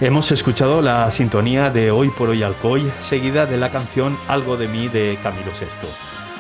Hemos escuchado la sintonía de Hoy por Hoy Alcoy, seguida de la canción Algo de mí de Camilo Sesto.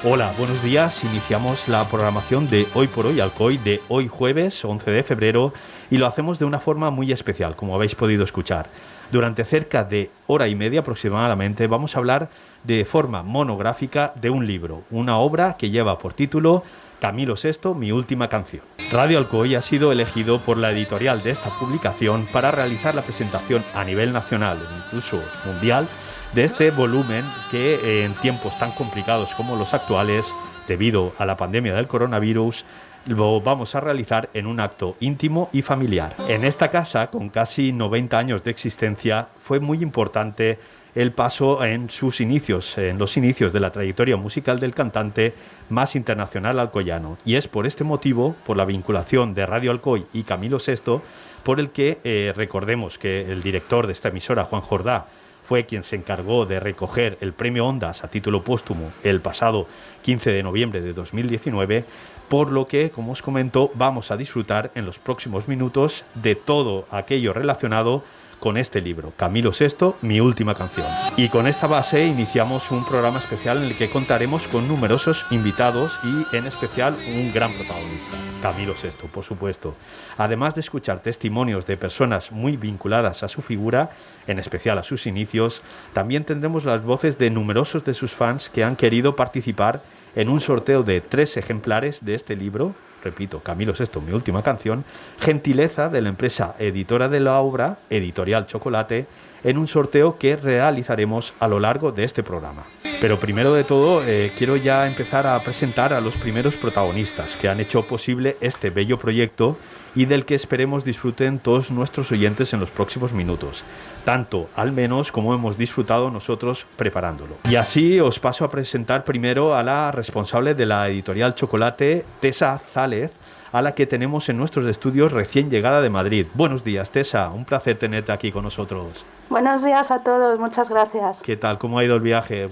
Hola, buenos días. Iniciamos la programación de Hoy por Hoy Alcoy de hoy jueves 11 de febrero y lo hacemos de una forma muy especial, como habéis podido escuchar. Durante cerca de hora y media aproximadamente vamos a hablar de forma monográfica de un libro, una obra que lleva por título Camilo Sesto, mi última canción. Radio Alcoy ha sido elegido por la editorial de esta publicación para realizar la presentación a nivel nacional e incluso mundial de este volumen que en tiempos tan complicados como los actuales, debido a la pandemia del coronavirus, lo vamos a realizar en un acto íntimo y familiar. En esta casa, con casi 90 años de existencia, fue muy importante el paso en sus inicios, en los inicios de la trayectoria musical del cantante más internacional alcoyano. Y es por este motivo, por la vinculación de Radio Alcoy y Camilo Sesto, por el que recordemos que el director de esta emisora, Juan Jordá, fue quien se encargó de recoger el premio Ondas a título póstumo el pasado 15 de noviembre de 2019, por lo que, como os comento, vamos a disfrutar en los próximos minutos de todo aquello relacionado con este libro, Camilo Sesto, mi última canción. Y con esta base iniciamos un programa especial en el que contaremos con numerosos invitados y en especial un gran protagonista, Camilo Sesto, por supuesto. Además de escuchar testimonios de personas muy vinculadas a su figura, en especial a sus inicios, también tendremos las voces de numerosos de sus fans que han querido participar en un sorteo de 3 ejemplares de este libro, repito, Camilo Sesto, mi última canción, gentileza de la empresa editora de la obra, Editorial Chocolate, en un sorteo que realizaremos a lo largo de este programa. Pero primero de todo, quiero ya empezar a presentar a los primeros protagonistas que han hecho posible este bello proyecto y del que esperemos disfruten todos nuestros oyentes en los próximos minutos, tanto al menos como hemos disfrutado nosotros preparándolo. Y así os paso a presentar primero a la responsable de la Editorial Chocolate, Tessa Zález, a la que tenemos en nuestros estudios recién llegada de Madrid. Buenos días, Tessa, un placer tenerte aquí con nosotros. Buenos días a todos, muchas gracias. ¿Qué tal? ¿Cómo ha ido el viaje?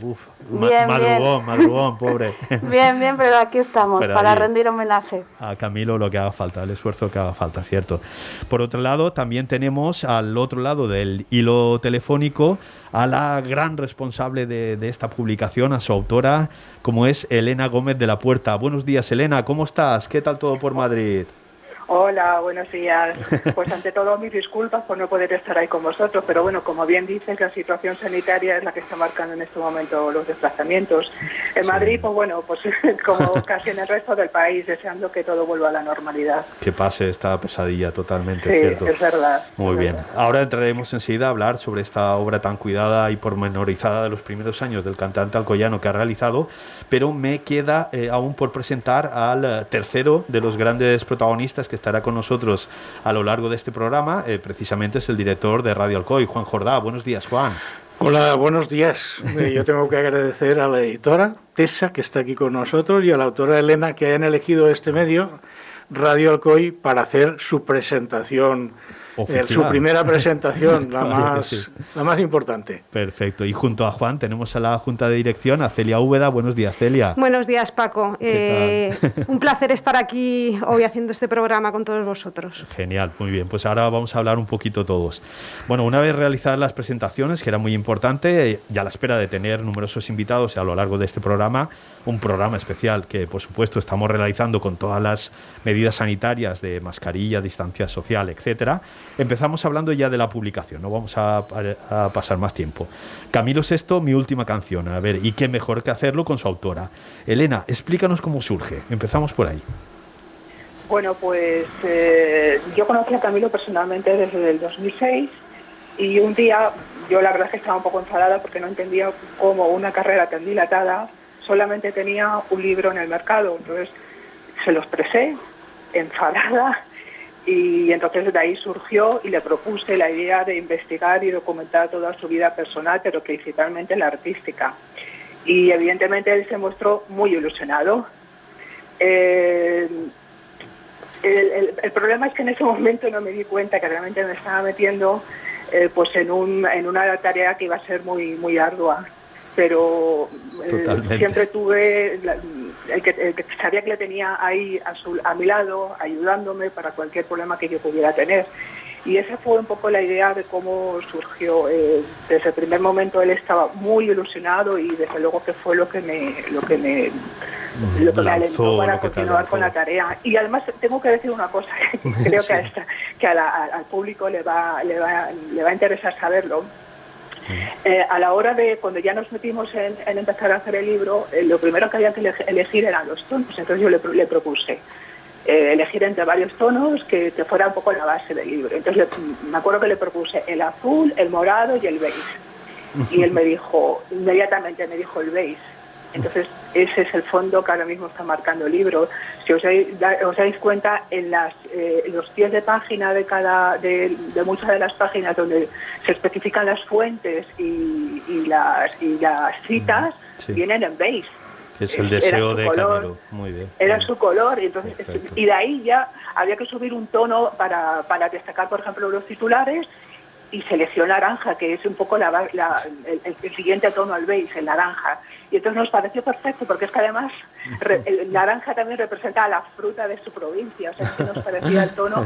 Bien, madrugón, pobre. Bien, pero aquí estamos, para rendir homenaje a Camilo, lo que haga falta, el esfuerzo que haga falta, cierto. Por otro lado, también tenemos al otro lado del hilo telefónico a la gran responsable de esta publicación, a su autora, como es Elena Gómez de la Puerta. Buenos días, Elena, ¿cómo estás? ¿Qué tal todo por Madrid? Hola, buenos días. Pues ante todo mis disculpas por no poder estar ahí con vosotros, pero bueno, como bien dices, la situación sanitaria es la que está marcando en este momento los desplazamientos. En Madrid, pues bueno, pues como casi en el resto del país, deseando que todo vuelva a la normalidad. Que pase esta pesadilla totalmente, sí, ¿cierto? Es verdad. Muy bien. Ahora entraremos enseguida a hablar sobre esta obra tan cuidada y pormenorizada de los primeros años del cantante alcoyano que ha realizado, pero me queda aún por presentar al tercero de los grandes protagonistas que estará con nosotros a lo largo de este programa, precisamente es el director de Radio Alcoy, Juan Jordá. Buenos días, Juan. Hola, buenos días. Yo tengo que agradecer a la editora Tessa, que está aquí con nosotros, y a la autora Elena, que hayan elegido este medio, Radio Alcoy, para hacer su presentación, su primera presentación, la más importante. Perfecto. Y junto a Juan tenemos a la Junta de Dirección, a Celia Úbeda. Buenos días, Celia. Buenos días, Paco. Un placer estar aquí hoy haciendo este programa con todos vosotros. Genial, muy bien. Pues ahora vamos a hablar un poquito todos. Bueno, una vez realizadas las presentaciones, que era muy importante, ya a la espera de tener numerosos invitados a lo largo de este programa, un programa especial que, por supuesto, estamos realizando con todas las medidas sanitarias de mascarilla, distancia social, etcétera. Empezamos hablando ya de la publicación, no vamos a pasar más tiempo. Camilo Sesto, mi última canción. A ver, y qué mejor que hacerlo con su autora. Elena, explícanos cómo surge. Empezamos por ahí. Bueno, pues yo conocí a Camilo personalmente desde el 2006 y un día yo la verdad es que estaba un poco enfadada porque no entendía cómo una carrera tan dilatada solamente tenía un libro en el mercado. Entonces se lo expresé, enfadada, y entonces de ahí surgió y le propuse la idea de investigar y documentar toda su vida personal, pero principalmente la artística. Y evidentemente él se mostró muy ilusionado. El problema es que en ese momento no me di cuenta que realmente me estaba metiendo pues en una tarea que iba a ser muy ardua. Pero siempre tuve el que sabía que le tenía ahí a mi lado, ayudándome para cualquier problema que yo pudiera tener. Y esa fue un poco la idea de cómo surgió. Desde el primer momento él estaba muy ilusionado y desde luego que fue lo que me alentó para continuar con la tarea. Y además tengo que decir una cosa, que creo que al público le va a interesar saberlo. A la hora de, cuando ya nos metimos en empezar a hacer el libro, lo primero que había que elegir eran los tonos. Entonces yo le propuse elegir entre varios tonos que fuera un poco la base del libro. Entonces me acuerdo que le propuse el azul, el morado y el beige. Y él inmediatamente me dijo el beige. Entonces ese es el fondo que ahora mismo está marcando el libro. Si os dais cuenta, en los pies de página de muchas de las páginas donde se especifican las fuentes y las citas, vienen en beige. Es el deseo de Camilo. Muy bien. Era su color, y entonces y de ahí ya había que subir un tono para destacar, por ejemplo, los titulares, y selección naranja, que es un poco el siguiente tono al beige, el naranja. Y entonces nos pareció perfecto, porque es que además el naranja también representa a la fruta de su provincia, o sea, que nos parecía el tono,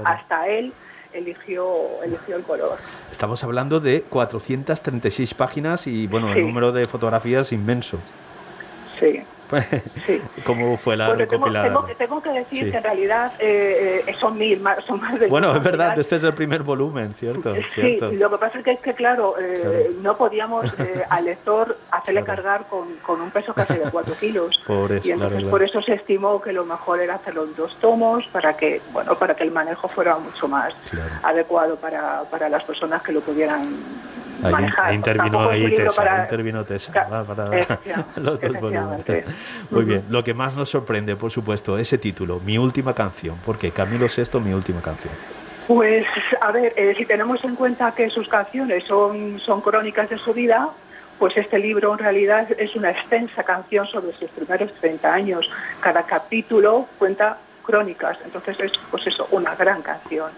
hasta él eligió el color. Estamos hablando de 436 páginas y, bueno, el número de fotografías inmenso. Sí. Sí. ¿Cómo fue la recopilada? Tengo que decir que en realidad son más de... Bueno, es verdad, este es el primer volumen, ¿cierto? Sí, lo que pasa es que claro, no podíamos al lector hacerle cargar con un peso casi de 4 kilos. Y entonces por eso se estimó que lo mejor era hacerlo en 2 tomos para que el manejo fuera mucho más adecuado para las personas que lo pudieran manejar. Intervino Tessa para los dos volúmenes. Muy bien, lo que más nos sorprende, por supuesto, ese título, Mi última canción. ¿Por qué? Camilo VI, Mi última canción. Pues, a ver, si tenemos en cuenta que sus canciones son crónicas de su vida, pues este libro en realidad es una extensa canción sobre sus primeros 30 años. Cada capítulo cuenta crónicas, entonces es, pues eso, una gran canción.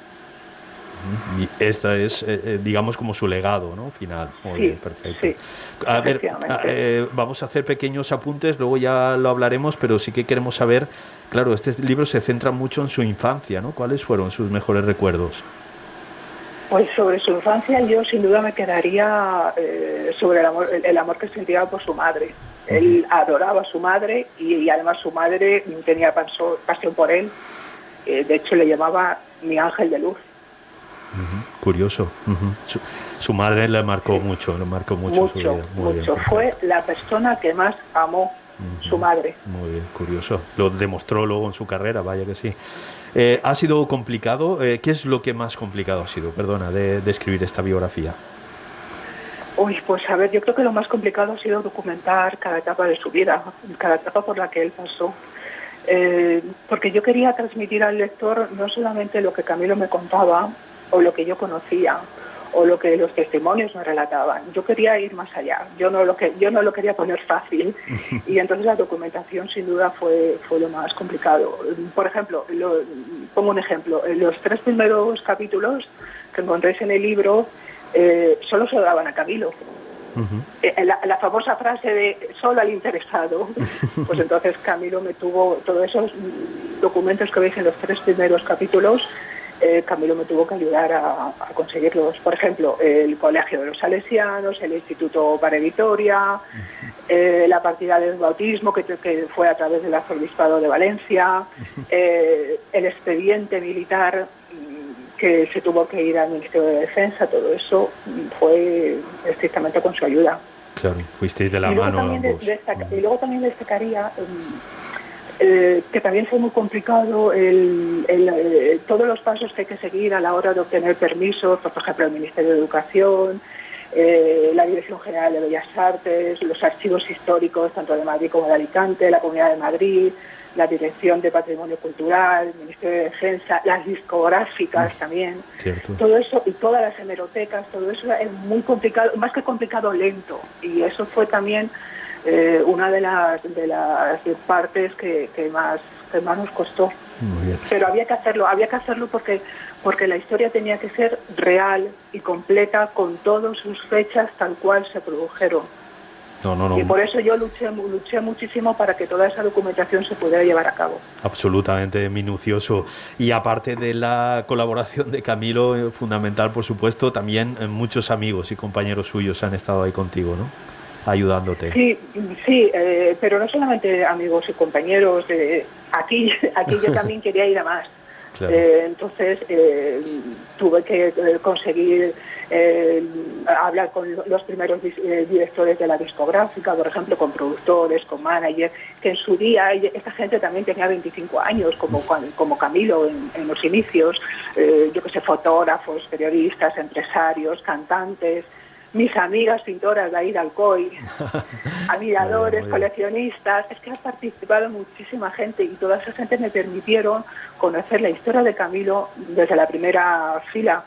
Y esta es, digamos, como su legado, ¿no? Final. Muy bien, perfecto. Sí, a ver, vamos a hacer pequeños apuntes, luego ya lo hablaremos, pero sí que queremos saber, claro, este libro se centra mucho en su infancia, ¿no? ¿Cuáles fueron sus mejores recuerdos? Pues sobre su infancia yo sin duda me quedaría sobre el amor que sentía por su madre. Él adoraba a su madre y además su madre tenía pasión por él. De hecho le llamaba mi ángel de luz. Curioso. Su madre le marcó mucho su vida. Muy bien, fue la persona que más amó su madre. Muy bien, curioso. Lo demostró luego en su carrera, vaya que sí. ¿Ha sido complicado? ¿Qué es lo que más complicado ha sido, de escribir esta biografía? Pues a ver, yo creo que lo más complicado ha sido documentar cada etapa de su vida, cada etapa por la que él pasó. Porque yo quería transmitir al lector no solamente lo que Camilo me contaba, o lo que yo conocía, o lo que los testimonios me relataban. Yo quería ir más allá. Yo no lo quería poner fácil. Y entonces la documentación sin duda fue lo más complicado. Por ejemplo, pongo un ejemplo. Los 3 primeros capítulos que encontréis en el libro solo se lo daban a Camilo. La famosa frase de solo al interesado. Pues entonces Camilo me tuvo todos esos documentos que veis en los 3 primeros capítulos. Camilo me tuvo que ayudar a conseguirlos. Por ejemplo, el Colegio de los Salesianos, el Instituto Padre Vitoria, la partida del bautismo que fue a través del Arzobispado de Valencia, el expediente militar que se tuvo que ir al Ministerio de Defensa, todo eso fue estrictamente con su ayuda. Claro, fuisteis de la mano ambos. Y luego también destacaría... que también fue muy complicado todos los pasos que hay que seguir a la hora de obtener permisos, por ejemplo, el Ministerio de Educación, la Dirección General de Bellas Artes, los archivos históricos, tanto de Madrid como de Alicante, la Comunidad de Madrid, la Dirección de Patrimonio Cultural, el Ministerio de Defensa, las discográficas también. Cierto. Todo eso y todas las hemerotecas, todo eso es muy complicado, más que complicado, lento. Y eso fue también... una de las partes que más nos costó. Pero había que hacerlo porque la historia tenía que ser real y completa con todas sus fechas tal cual se produjeron. No. Y por eso yo luché muchísimo para que toda esa documentación se pudiera llevar a cabo. Absolutamente minucioso. Y aparte de la colaboración de Camilo, fundamental por supuesto, también muchos amigos y compañeros suyos han estado ahí contigo, ¿no? Ayudándote. Sí, pero no solamente amigos y compañeros. Aquí yo también quería ir a más. Claro. Entonces tuve que conseguir hablar con los primeros directores de la discográfica, por ejemplo, con productores, con managers, que en su día esta gente también tenía 25 años, como Camilo en los inicios, yo que sé, fotógrafos, periodistas, empresarios, cantantes, mis amigas pintoras de ahí de Alcoy, admiradores, coleccionistas. Es que ha participado muchísima gente y toda esa gente me permitieron conocer la historia de Camilo desde la primera fila.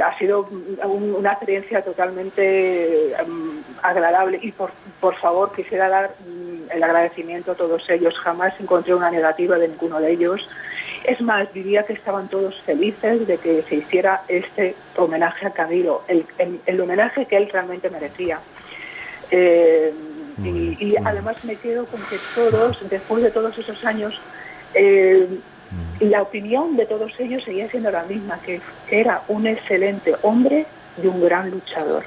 Ha sido una experiencia totalmente agradable y por favor quisiera dar el agradecimiento a todos ellos. Jamás encontré una negativa de ninguno de ellos. Es más, diría que estaban todos felices de que se hiciera este homenaje a Camilo, el homenaje que él realmente merecía. Y además me quedo con que todos, después de todos esos años, la opinión de todos ellos seguía siendo la misma, que era un excelente hombre y un gran luchador.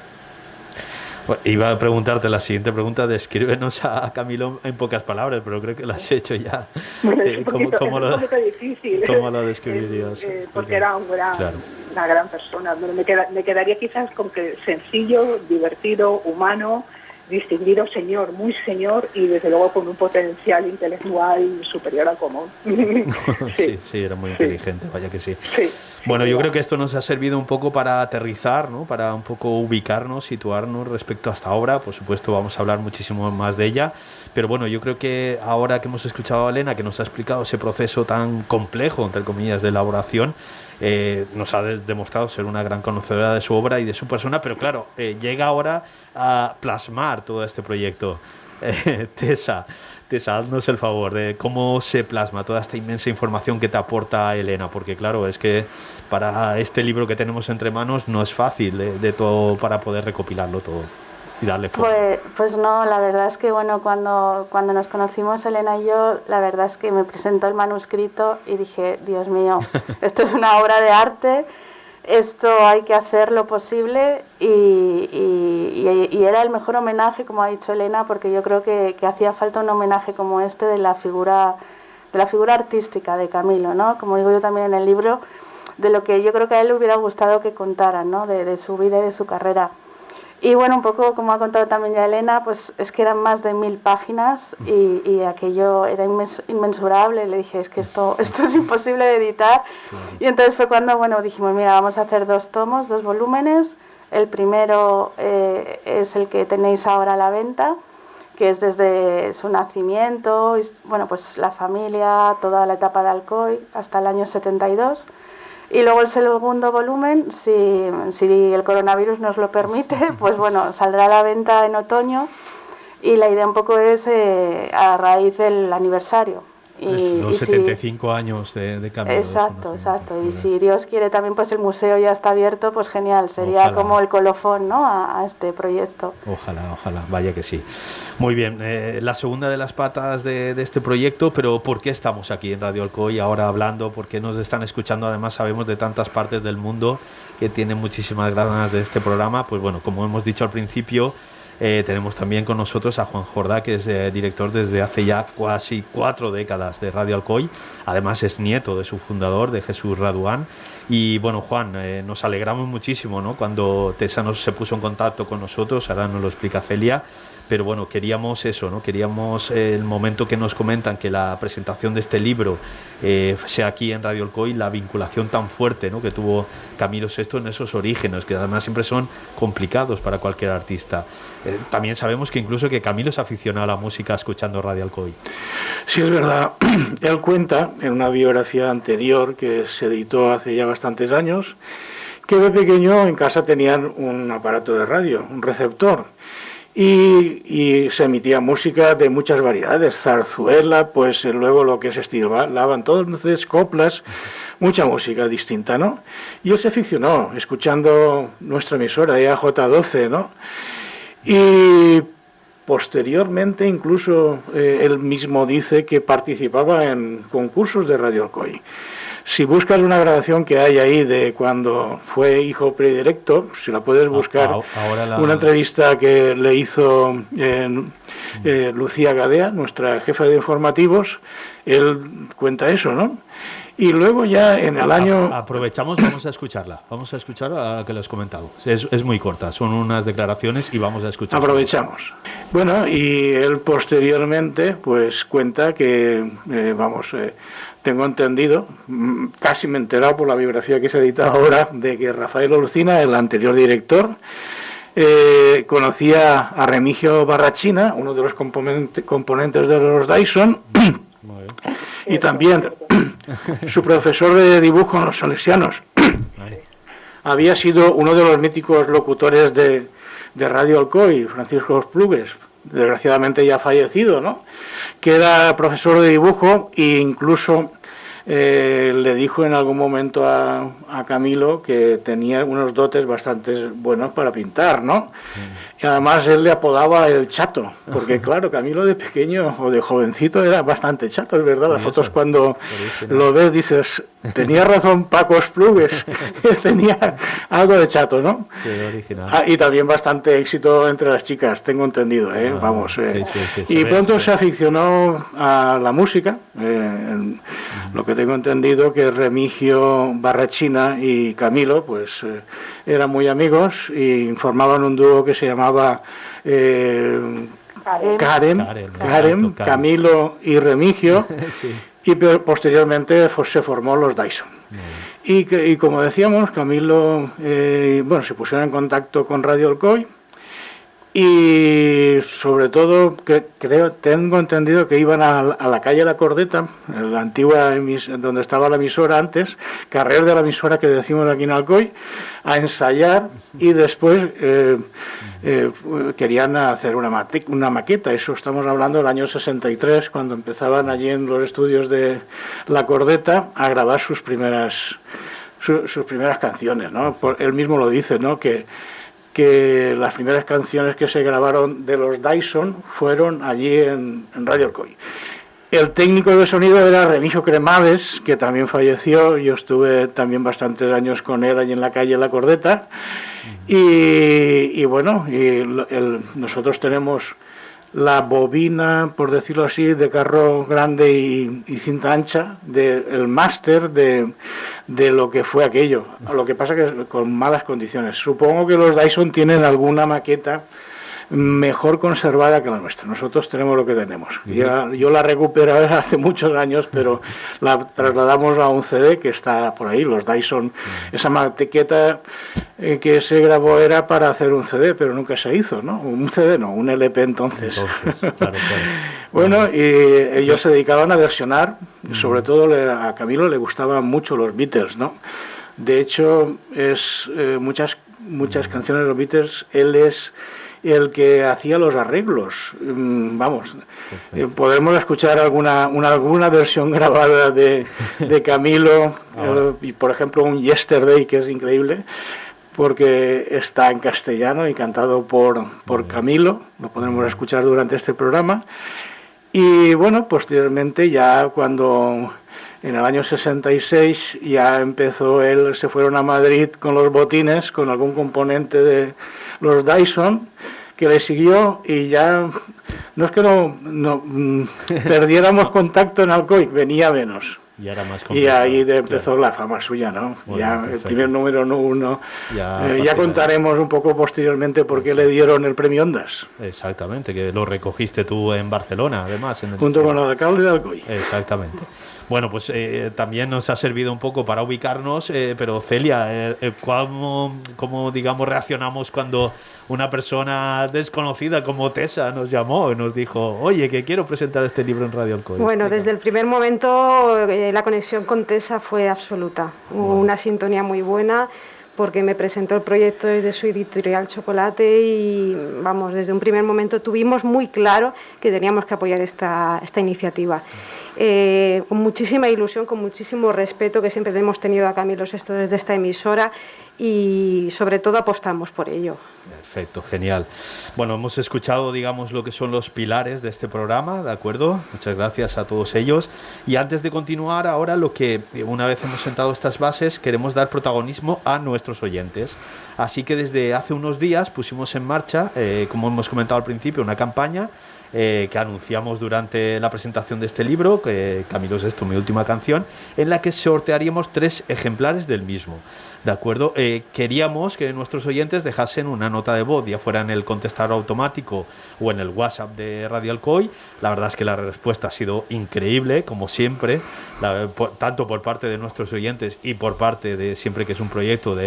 Bueno, iba a preguntarte la siguiente pregunta, descríbenos a Camilo en pocas palabras, pero creo que lo has hecho ya. ¿Cómo lo describirías? Porque era una gran persona. Me quedaría quizás con que sencillo, divertido, humano, distinguido señor, muy señor y desde luego con un potencial intelectual superior al común. Sí, era muy inteligente, vaya que sí. Bueno, yo creo que esto nos ha servido un poco para aterrizar, ¿no? Para un poco ubicarnos, situarnos respecto a esta obra. Por supuesto vamos a hablar muchísimo más de ella, pero bueno, yo creo que ahora que hemos escuchado a Elena, que nos ha explicado ese proceso tan complejo, entre comillas, de elaboración, nos ha demostrado ser una gran conocedora de su obra y de su persona, pero claro, llega ahora a plasmar todo este proyecto. Tessa, haznos el favor de cómo se plasma toda esta inmensa información que te aporta Elena, porque claro, es que para este libro que tenemos entre manos no es fácil de todo para poder recopilarlo todo y darle forma. Pues no, la verdad es que bueno, cuando nos conocimos Elena y yo, la verdad es que me presentó el manuscrito y dije, Dios mío, esto es una obra de arte, esto hay que hacer lo posible y era el mejor homenaje, como ha dicho Elena, porque yo creo que hacía falta un homenaje como este de la figura artística de Camilo, ¿no? Como digo yo también en el libro, de lo que yo creo que a él le hubiera gustado que contaran, ¿no? De su vida y de su carrera. Y bueno, un poco como ha contado también ya Elena, pues es que eran más de 1000 páginas y aquello era inmensurable. Le dije, es que esto es imposible de editar. Claro. Y entonces fue cuando, bueno, dijimos, mira, vamos a hacer 2 tomos, 2 volúmenes. El primero es el que tenéis ahora a la venta, que es desde su nacimiento, y, bueno, pues la familia, toda la etapa de Alcoy hasta el año 72. Y luego el segundo volumen, si el coronavirus nos lo permite, pues bueno, saldrá a la venta en otoño y la idea un poco es a raíz del aniversario. Los 75 años de Camilo. Exacto. Y si Dios quiere también, pues el museo ya está abierto, pues genial, sería como el colofón, ¿no? a este proyecto. Ojalá, vaya que sí. Muy bien, la segunda de las patas de este proyecto, pero ¿por qué estamos aquí en Radio Alcoy ahora hablando? ¿Por qué nos están escuchando? Además sabemos de tantas partes del mundo que tienen muchísimas ganas de este programa. Pues bueno, como hemos dicho al principio, tenemos también con nosotros a Juan Jordá, que es director desde hace ya casi 4 décadas de Radio Alcoy. Además es nieto de su fundador, de Jesús Raduán. Y bueno, Juan, nos alegramos muchísimo, ¿no? Cuando Tessa se puso en contacto con nosotros, ahora nos lo explica Celia. Pero bueno, queríamos eso, ¿no? Queríamos el momento que nos comentan que la presentación de este libro sea aquí en Radio Alcoy, la vinculación tan fuerte, ¿no? Que tuvo Camilo VI en esos orígenes, que además siempre son complicados para cualquier artista. También sabemos que incluso que Camilo se aficionó a la música escuchando Radio Alcoy. Sí, es verdad. Él cuenta en una biografía anterior que se editó hace ya bastantes años, que de pequeño en casa tenían un aparato de radio, un receptor. Y se emitía música de muchas variedades, zarzuela, pues luego lo que se estilaban todos, entonces coplas, mucha música distinta, ¿no? Y él se aficionó escuchando nuestra emisora, EAJ12, ¿no? Y posteriormente incluso él mismo dice que participaba en concursos de Radio Alcoy. Si buscas una grabación que hay ahí de cuando fue hijo predilecto, si la puedes buscar, una entrevista que le hizo Lucía Gadea, nuestra jefa de informativos, él cuenta eso, ¿no? Y luego ya en el año... Aprovechamos, vamos a escucharla a la que le has comentado. Es muy corta, son unas declaraciones y vamos a escucharla. Aprovechamos. Bueno, y él posteriormente pues cuenta que, tengo entendido, casi me he enterado por la biografía que se ha editado ahora, de que Rafael Olcina, el anterior director, conocía a Remigio Barrachina, uno de los componentes de los Dyson, y también su profesor de dibujo en los Salesianos. Había sido uno de los míticos locutores de Radio Alcoy, Francisco Esplugues, desgraciadamente ya fallecido, ¿no? Que era profesor de dibujo e incluso le dijo en algún momento a Camilo que tenía unos dotes bastante buenos para pintar, ¿no? Y además él le apodaba el chato, porque claro, Camilo de pequeño o de jovencito era bastante chato, es verdad. Las fotos cuando lo ves dices, tenía razón Paco Esplugues, tenía algo de chato, ¿no? Qué original. Y también bastante éxito entre las chicas, tengo entendido, y pronto se aficionó a la música, lo que tengo entendido que Remigio Barrachina y Camilo pues eran muy amigos y formaban un dúo que se llamaba Karen, Camilo y Remigio. Sí. Y posteriormente se formó los Dyson. Y como decíamos, Camilo se pusieron en contacto con Radio Alcoy y sobre todo tengo entendido que iban a la calle La Cordeta, la antigua donde estaba la emisora antes, carrer de la emisora que decimos aquí en Alcoy, a ensayar y después querían hacer una maqueta. Eso estamos hablando del año 63, cuando empezaban allí en los estudios de La Cordeta a grabar sus primeras canciones, ¿no? Él mismo lo dice, ¿no? Que las primeras canciones que se grabaron de los Dyson fueron allí en Radio Alcoy. El técnico de sonido era Remigio Cremades, que también falleció. Yo estuve también bastantes años con él allí en la calle La Cordeta. Nosotros tenemos la bobina, por decirlo así, de carro grande y cinta ancha, el máster de lo que fue aquello. Lo que pasa que con malas condiciones. Supongo que los Dyson tienen alguna maqueta mejor conservada que la nuestra. Nosotros tenemos lo que tenemos. Yo la recuperé hace muchos años, pero la trasladamos a un CD que está por ahí, los Dyson. Esa maqueta que se grabó era para hacer un CD, pero nunca se hizo, ¿no? Un CD no, un LP entonces. Claro. Bueno, y ellos se dedicaban a versionar, sobre todo a Camilo le gustaban mucho los Beatles, ¿no? De hecho, muchas canciones de los Beatles, él es el que hacía los arreglos. Podremos escuchar alguna versión grabada de Camilo, y por ejemplo un Yesterday, que es increíble, porque está en castellano y cantado por Camilo. Lo podremos escuchar durante este programa. Y bueno, posteriormente ya cuando en el año 66 ya empezó se fueron a Madrid con los botines, con algún componente de los Dyson, que le siguió, y ya no es que no perdiéramos contacto en Alcoy, venía menos. Y ahí empezó la fama suya, ¿no? Bueno, ya perfecto. El primer número uno. Ya contaremos un poco posteriormente por qué le dieron el premio Ondas. Exactamente, que lo recogiste tú en Barcelona, además. Junto con el alcalde de Alcoy. Exactamente. Bueno, pues también nos ha servido un poco para ubicarnos, pero Celia, ¿cómo digamos reaccionamos cuando una persona desconocida como Tessa nos llamó y nos dijo, oye, que quiero presentar este libro en Radio Alcoy? Bueno, desde el primer momento la conexión con Tessa fue absoluta, una sintonía muy buena, porque me presentó el proyecto desde su editorial Chocolate y vamos, desde un primer momento tuvimos muy claro que teníamos que apoyar esta iniciativa. Con muchísima ilusión, con muchísimo respeto que siempre hemos tenido a Camilo Sesto desde esta emisora, y sobre todo apostamos por ello. Perfecto, genial. Bueno, hemos escuchado, digamos, lo que son los pilares de este programa, ¿de acuerdo? Muchas gracias a todos ellos. Y antes de continuar, ahora lo que, una vez hemos sentado estas bases, queremos dar protagonismo a nuestros oyentes. Así que desde hace unos días pusimos en marcha, como hemos comentado al principio, una campaña que anunciamos durante la presentación de este libro, Camilo VI, mi última canción, en la que sortearíamos 3 ejemplares del mismo. ¿De acuerdo? Queríamos que nuestros oyentes dejasen una nota de voz, ya fuera en el contestador automático o en el WhatsApp de Radio Alcoy. La verdad es que la respuesta ha sido increíble, como siempre, tanto por parte de nuestros oyentes y por parte de siempre que es un proyecto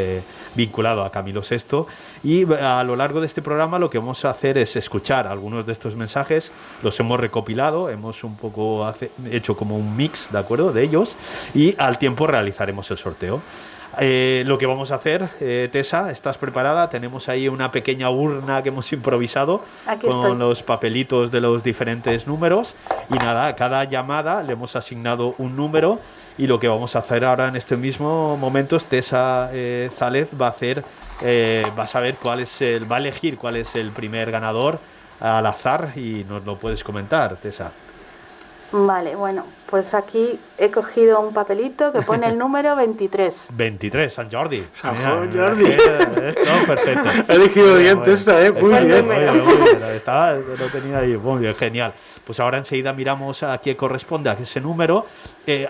vinculado a Camilo VI. Y a lo largo de este programa lo que vamos a hacer es escuchar algunos de estos mensajes, los hemos recopilado, hemos un poco hecho como un mix, ¿de acuerdo?, de ellos, y al tiempo realizaremos el sorteo. Lo que vamos a hacer, Tessa, ¿estás preparada? Tenemos ahí una pequeña urna que hemos improvisado con los papelitos de los diferentes números y nada, a cada llamada le hemos asignado un número y lo que vamos a hacer ahora en este mismo momento es Tessa Zález va a saber va a elegir cuál es el primer ganador al azar y nos lo puedes comentar, Tessa. Vale, bueno, pues aquí he cogido un papelito que pone el número 23. 23, Sant Jordi. Sant Jordi. No, perfecto. He elegido bien esta, muy bien. Lo tenía ahí, muy bien, genial. Pues ahora enseguida miramos a qué corresponde a ese número.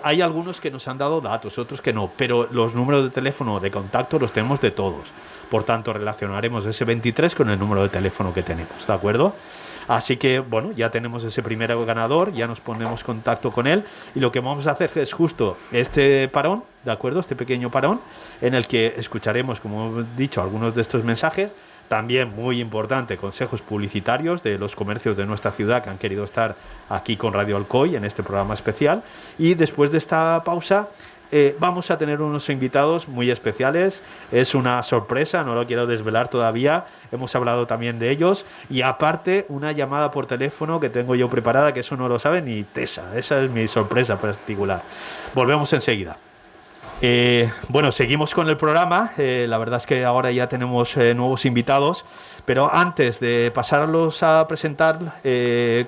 Hay algunos que nos han dado datos, otros que no, pero los números de teléfono de contacto los tenemos de todos. Por tanto, relacionaremos ese 23 con el número de teléfono que tenemos, ¿de acuerdo? Así que, bueno, ya tenemos ese primer ganador, ya nos ponemos en contacto con él y lo que vamos a hacer es justo este parón, ¿de acuerdo? Este pequeño parón en el que escucharemos, como hemos dicho, algunos de estos mensajes. También, muy importante, consejos publicitarios de los comercios de nuestra ciudad que han querido estar aquí con Radio Alcoy en este programa especial. Y después de esta pausa vamos a tener unos invitados muy especiales. Es una sorpresa, no lo quiero desvelar todavía. Hemos hablado también de ellos. Y aparte, una llamada por teléfono que tengo yo preparada, que eso no lo sabe ni Tessa. Esa es mi sorpresa particular. Volvemos enseguida. Bueno, seguimos con el programa. La verdad es que ahora ya tenemos nuevos invitados, pero antes de pasarlos a presentar,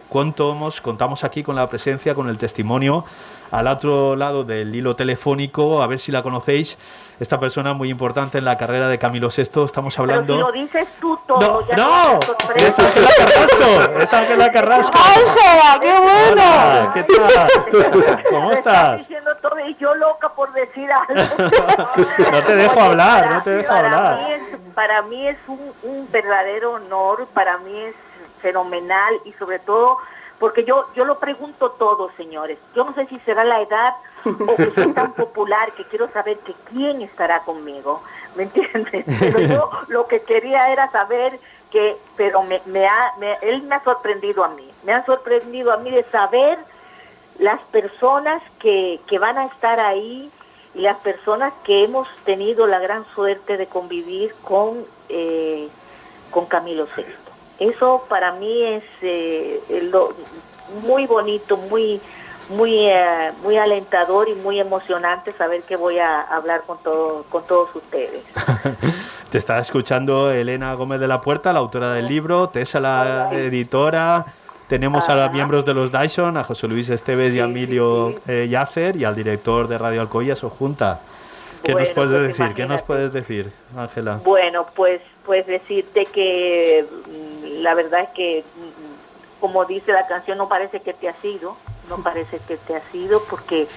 contamos aquí con la presencia, con el testimonio al otro lado del hilo telefónico, a ver si la conocéis. Esta persona muy importante en la carrera de Camilo VI, estamos hablando... Pero si lo dices tú todo, ¡No! ¡Es Ángela Carrasco! ¡Es Ángela Carrasco! ¡Ángela, qué bueno! Hola, ¿qué tal? ¿Cómo estás? Diciendo todo y yo loca por decir algo. No te dejo hablar, no te dejo hablar. Para mí es un verdadero honor, para mí es fenomenal y sobre todo porque yo lo pregunto todo, señores. Yo no sé si será la edad o que soy tan popular que quiero saber que quién estará conmigo, ¿me entiendes? Pero yo lo que quería era saber pero él me ha sorprendido a mí. Me ha sorprendido a mí de saber las personas que van a estar ahí y las personas que hemos tenido la gran suerte de convivir con Camilo VI. Eso para mí es muy bonito, muy alentador y muy emocionante saber que voy a hablar con todos ustedes. Te está escuchando Elena Gómez de la Puerta, la autora del libro, Tessa, la editora. Tenemos a los miembros de los Dyson, a José Luis Esteves y a Emilio Yacer, y al director de Radio Alcoy, su junta. ¿Qué nos puedes decir? Imagínate. ¿Qué nos puedes decir, Ángela? Bueno, pues decirte que la verdad es que, como dice la canción, no parece que te has ido, porque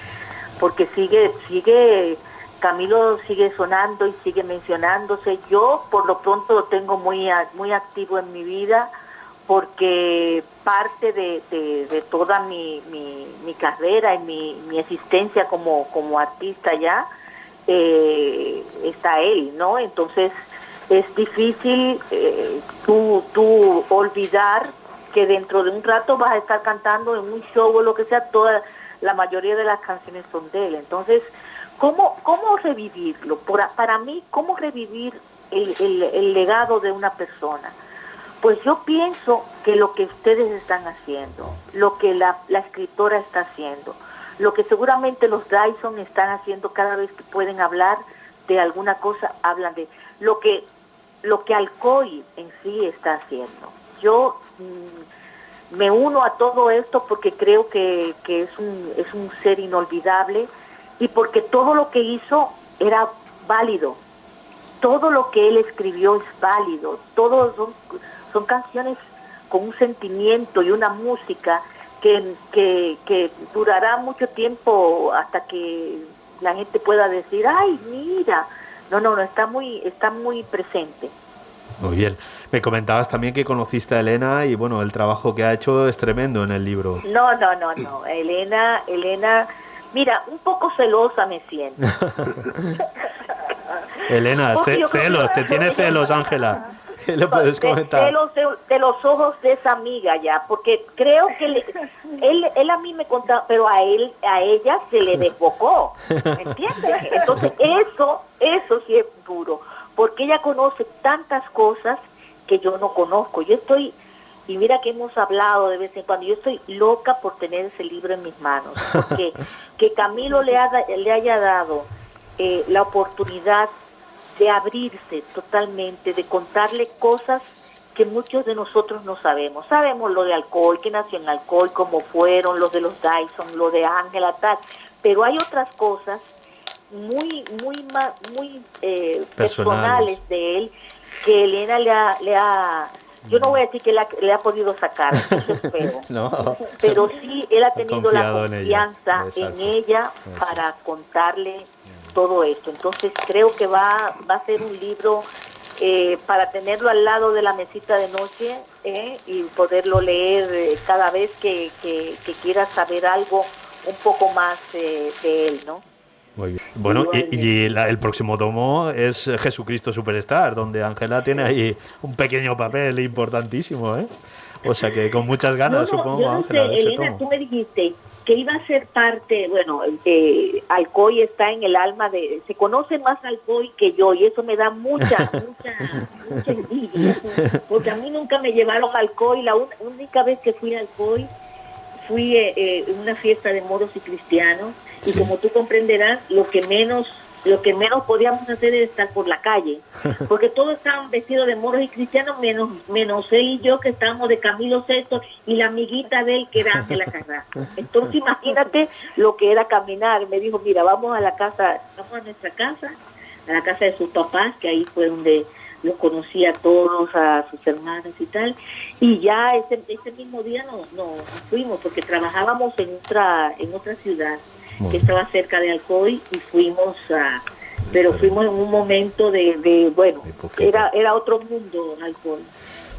sigue Camilo sigue sonando y sigue mencionándose. Yo por lo pronto lo tengo muy activo en mi vida, porque parte de toda mi carrera y mi existencia como artista ya está él, ¿no? Entonces es difícil tú olvidar que dentro de un rato vas a estar cantando en un show o lo que sea, la mayoría de las canciones son de él. Entonces, ¿cómo revivirlo? Para mí, ¿cómo revivir el legado de una persona? Pues yo pienso que lo que ustedes están haciendo, lo que la escritora está haciendo, lo que seguramente los Dyson están haciendo cada vez que pueden hablar de alguna cosa, hablan de lo que Alcoy en sí está haciendo. Yo me uno a todo esto porque creo que es un ser inolvidable y porque todo lo que hizo era válido. Todo lo que él escribió es válido. Todos son canciones con un sentimiento y una música que durará mucho tiempo hasta que la gente pueda decir, ay, mira. No, está muy presente. Muy bien. Me comentabas también que conociste a Elena y bueno, el trabajo que ha hecho es tremendo en el libro. No. Elena, mira, un poco celosa me siento. Elena, celos, te tiene celos, Ángela. ¿Qué le puedes comentar? Celos de los ojos de esa amiga ya, porque creo que él a mí me contaba, pero a ella se le desbocó, ¿me entiendes? Entonces eso sí es duro, porque ella conoce tantas cosas que yo no conozco. Y mira que hemos hablado de vez en cuando, yo estoy loca por tener ese libro en mis manos, porque que Camilo le haya dado la oportunidad de abrirse totalmente, de contarle cosas que muchos de nosotros no sabemos. Sabemos lo de Alcoy, que nació en Alcoy, cómo fueron, los de los Dyson, lo de Ángela, tal, pero hay otras cosas muy personales de él que Elena le ha yo no voy a decir que le ha podido sacar, eso es feo. No, pero sí él ha tenido la confianza en ella para contarle todo esto. Entonces creo que va a ser un libro para tenerlo al lado de la mesita de noche y poderlo leer cada vez que quiera saber algo un poco más de él, ¿no? Muy bien. Bueno, el próximo tomo es Jesucristo Superstar, donde Ángela tiene ahí un pequeño papel importantísimo, ¿eh? O sea que con muchas ganas, supongo, yo no Ángela, sé, de ese Elena, tomo. tú me dijiste que iba a ser parte, bueno, Alcoy está en el alma se conoce más Alcoy que yo, y eso me da mucha envidia, porque a mí nunca me llevaron a Alcoy. La única vez que fui a Alcoy fui en una fiesta de moros y cristianos, y como tú comprenderás, lo que menos podíamos hacer era estar por la calle, porque todos estaban vestidos de moros y cristianos, menos él y yo, que estábamos de Camilo Sesto, y la amiguita de él, que era Ángela Carrasco. Entonces imagínate lo que era caminar. Me dijo, mira, vamos a nuestra casa, a la casa de sus papás, que ahí fue donde los conocí a todos, a sus hermanos y tal, y ya ese mismo día nos fuimos, porque trabajábamos en otra ciudad que estaba cerca de Alcoy, y fuimos fuimos en un momento bueno, era otro mundo Alcoy.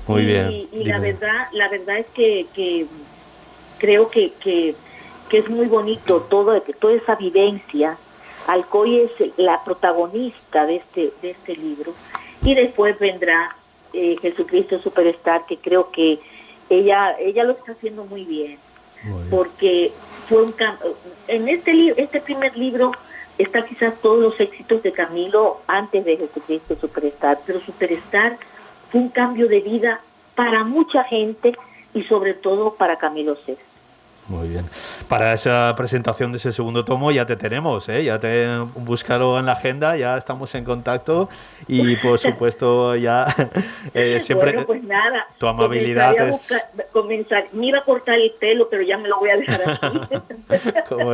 Muy bien. Y la verdad es que creo que es muy bonito toda esa vivencia. Alcoy es la protagonista de este libro, y después vendrá Jesucristo Superstar, que creo que ella lo está haciendo muy bien. Porque fue un cambio. En este primer libro está quizás todos los éxitos de Camilo antes de Jesucristo Superstar, pero Superstar fue un cambio de vida para mucha gente, y sobre todo para Camilo Sesto. Muy bien. Para esa presentación de ese segundo tomo ya te tenemos, ¿eh? Búscalo en la agenda, ya estamos en contacto, y por supuesto ya siempre bueno, pues nada, tu amabilidad me iba a cortar el pelo, pero ya me lo voy a dejar así. ¿Cómo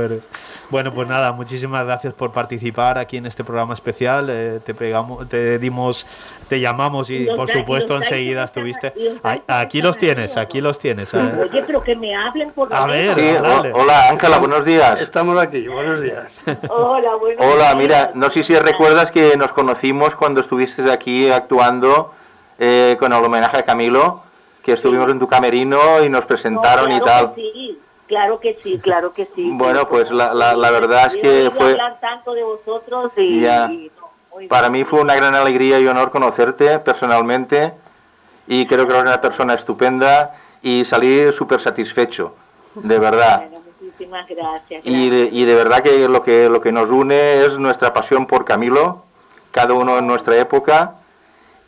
eres? Bueno, pues nada, muchísimas gracias por participar aquí en este programa especial. Te llamamos y por supuesto enseguida estuviste. Aquí los tienes. Oye, pero que me hablen por a ver, sí, hola Ángela, buenos días. Estamos aquí, buenos días. Hola, buenos Hola, días. mira, no sé si recuerdas que nos conocimos cuando estuviste aquí actuando con el homenaje a Camilo, que estuvimos en tu camerino y nos presentaron y tal. Claro que sí. Bueno, pues la verdad es que fue... hablar tanto de vosotros para mí fue una gran alegría y honor conocerte personalmente, y creo que eres una persona estupenda, y salí súper satisfecho, de verdad. Bueno, muchísimas gracias. Y de verdad que lo que nos une es nuestra pasión por Camilo, cada uno en nuestra época,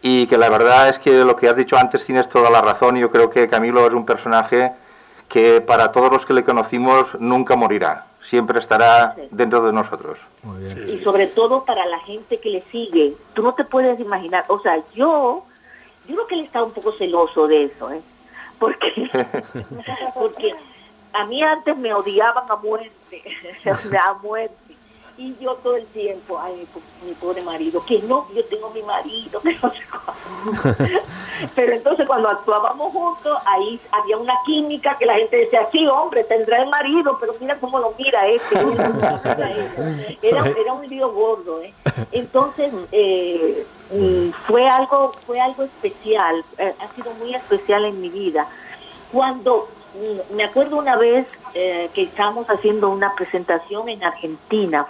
y que la verdad es que lo que has dicho antes tienes toda la razón. Yo creo que Camilo es un personaje que para todos los que le conocimos nunca morirá, siempre estará dentro de nosotros. Muy bien. Y sobre todo para la gente que le sigue. Tú no te puedes imaginar, o sea, yo creo que él está un poco celoso de eso, porque a mí antes me odiaban a muerte, a muerte. Y yo todo el tiempo, ay, mi pobre marido, que no, yo tengo mi marido, que no sé cuándo. Pero entonces cuando actuábamos juntos, ahí había una química que la gente decía, sí, hombre, tendrá el marido, pero mira cómo lo mira este. Era un lío gordo, Entonces, fue algo especial, ha sido muy especial en mi vida. Cuando, me acuerdo una vez, que estábamos haciendo una presentación en Argentina,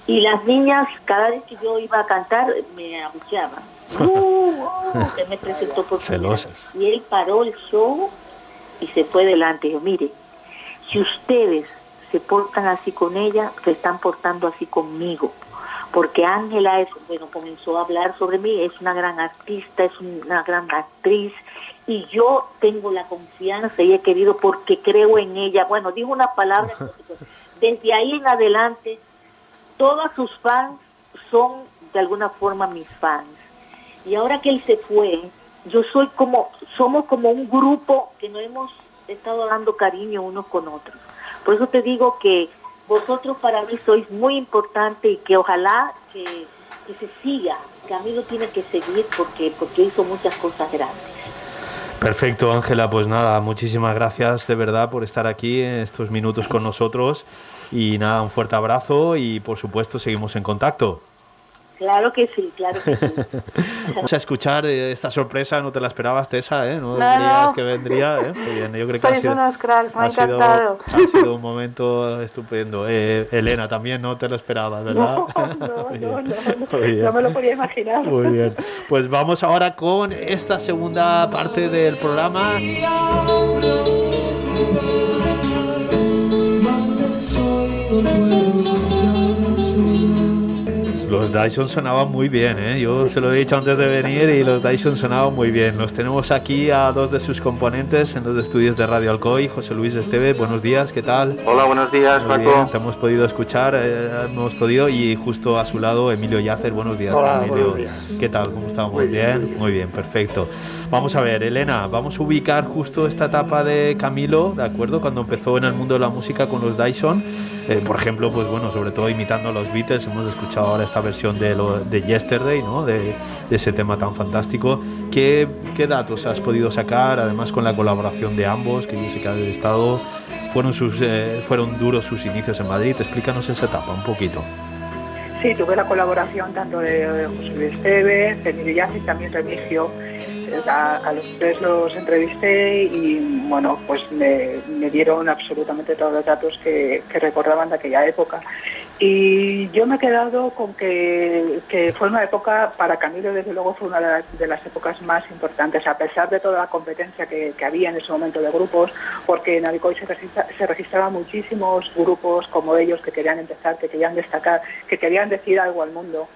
y las niñas, cada vez que yo iba a cantar, me abucheaban. Que me presentó por celosas. Y él paró el show y se fue delante. Yo, mire, si ustedes se portan así con ella, se están portando así conmigo. Porque Ángela comenzó a hablar sobre mí, es una gran artista, es una gran actriz, y yo tengo la confianza y he querido porque creo en ella. Bueno, dijo una palabra, desde ahí en adelante, todas sus fans son de alguna forma mis fans. Y ahora que él se fue, somos como un grupo que nos hemos estado dando cariño unos con otros. Por eso te digo que vosotros para mí sois muy importante y que ojalá que se siga. Camilo tiene que seguir porque hizo muchas cosas grandes. Perfecto, Ángela, pues nada, muchísimas gracias de verdad por estar aquí en estos minutos con nosotros y nada, un fuerte abrazo y por supuesto seguimos en contacto. Claro que sí, claro que sí. Vamos a escuchar esta sorpresa, no te la esperabas, Tessa, ¿eh? No creías que vendría, ¿eh? Muy bien, yo creo que sois unos cracks, me ha encantado. Ha sido un momento estupendo. Elena, también no te lo esperabas, ¿verdad? No me lo podía imaginar. Muy bien, pues vamos ahora con esta segunda parte del programa. Los Dyson sonaban muy bien, ¿eh? Yo se lo he dicho antes de venir y los Dyson sonaban muy bien. Los tenemos aquí a dos de sus componentes en los estudios de Radio Alcoy. José Luis Esteve, buenos días, ¿qué tal? Hola, buenos días, muy Paco. Bien, te hemos podido escuchar, y justo a su lado Emilio Yacer, buenos días. Hola, Emilio. buenos días. ¿Qué tal? ¿Cómo estamos? Muy bien, muy bien, perfecto. Vamos a ver, Elena, vamos a ubicar justo esta etapa de Camilo, ¿de acuerdo? Cuando empezó en el mundo de la música con los Dyson. Por ejemplo, pues bueno, sobre todo imitando a los Beatles, hemos escuchado ahora esta versión de Yesterday, ¿no? De ese tema tan fantástico. ¿Qué datos has podido sacar? Además con la colaboración de ambos, que yo sé que has estado, fueron duros sus inicios en Madrid. Explícanos esa etapa un poquito. Sí, tuve la colaboración tanto de José Luis Esteve, de Emilio Yacer y también Remigio. A los tres los entrevisté y bueno, pues me dieron absolutamente todos los datos que recordaban de aquella época. Y yo me he quedado con que fue una época, para Camilo desde luego fue una de las épocas más importantes, a pesar de toda la competencia que había en ese momento de grupos, porque en Alcoy se registraban muchísimos grupos como ellos que querían empezar, que querían destacar, que querían decir algo al mundo.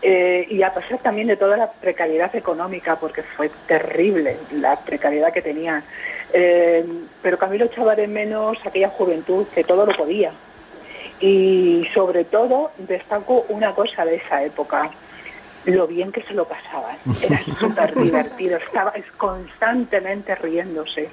Y a pesar también de toda la precariedad económica, porque fue terrible la precariedad que tenían. Pero Camilo echaba de menos aquella juventud que todo lo podía. Y sobre todo destaco una cosa de esa época, lo bien que se lo pasaban. Era súper divertido, estaba constantemente riéndose.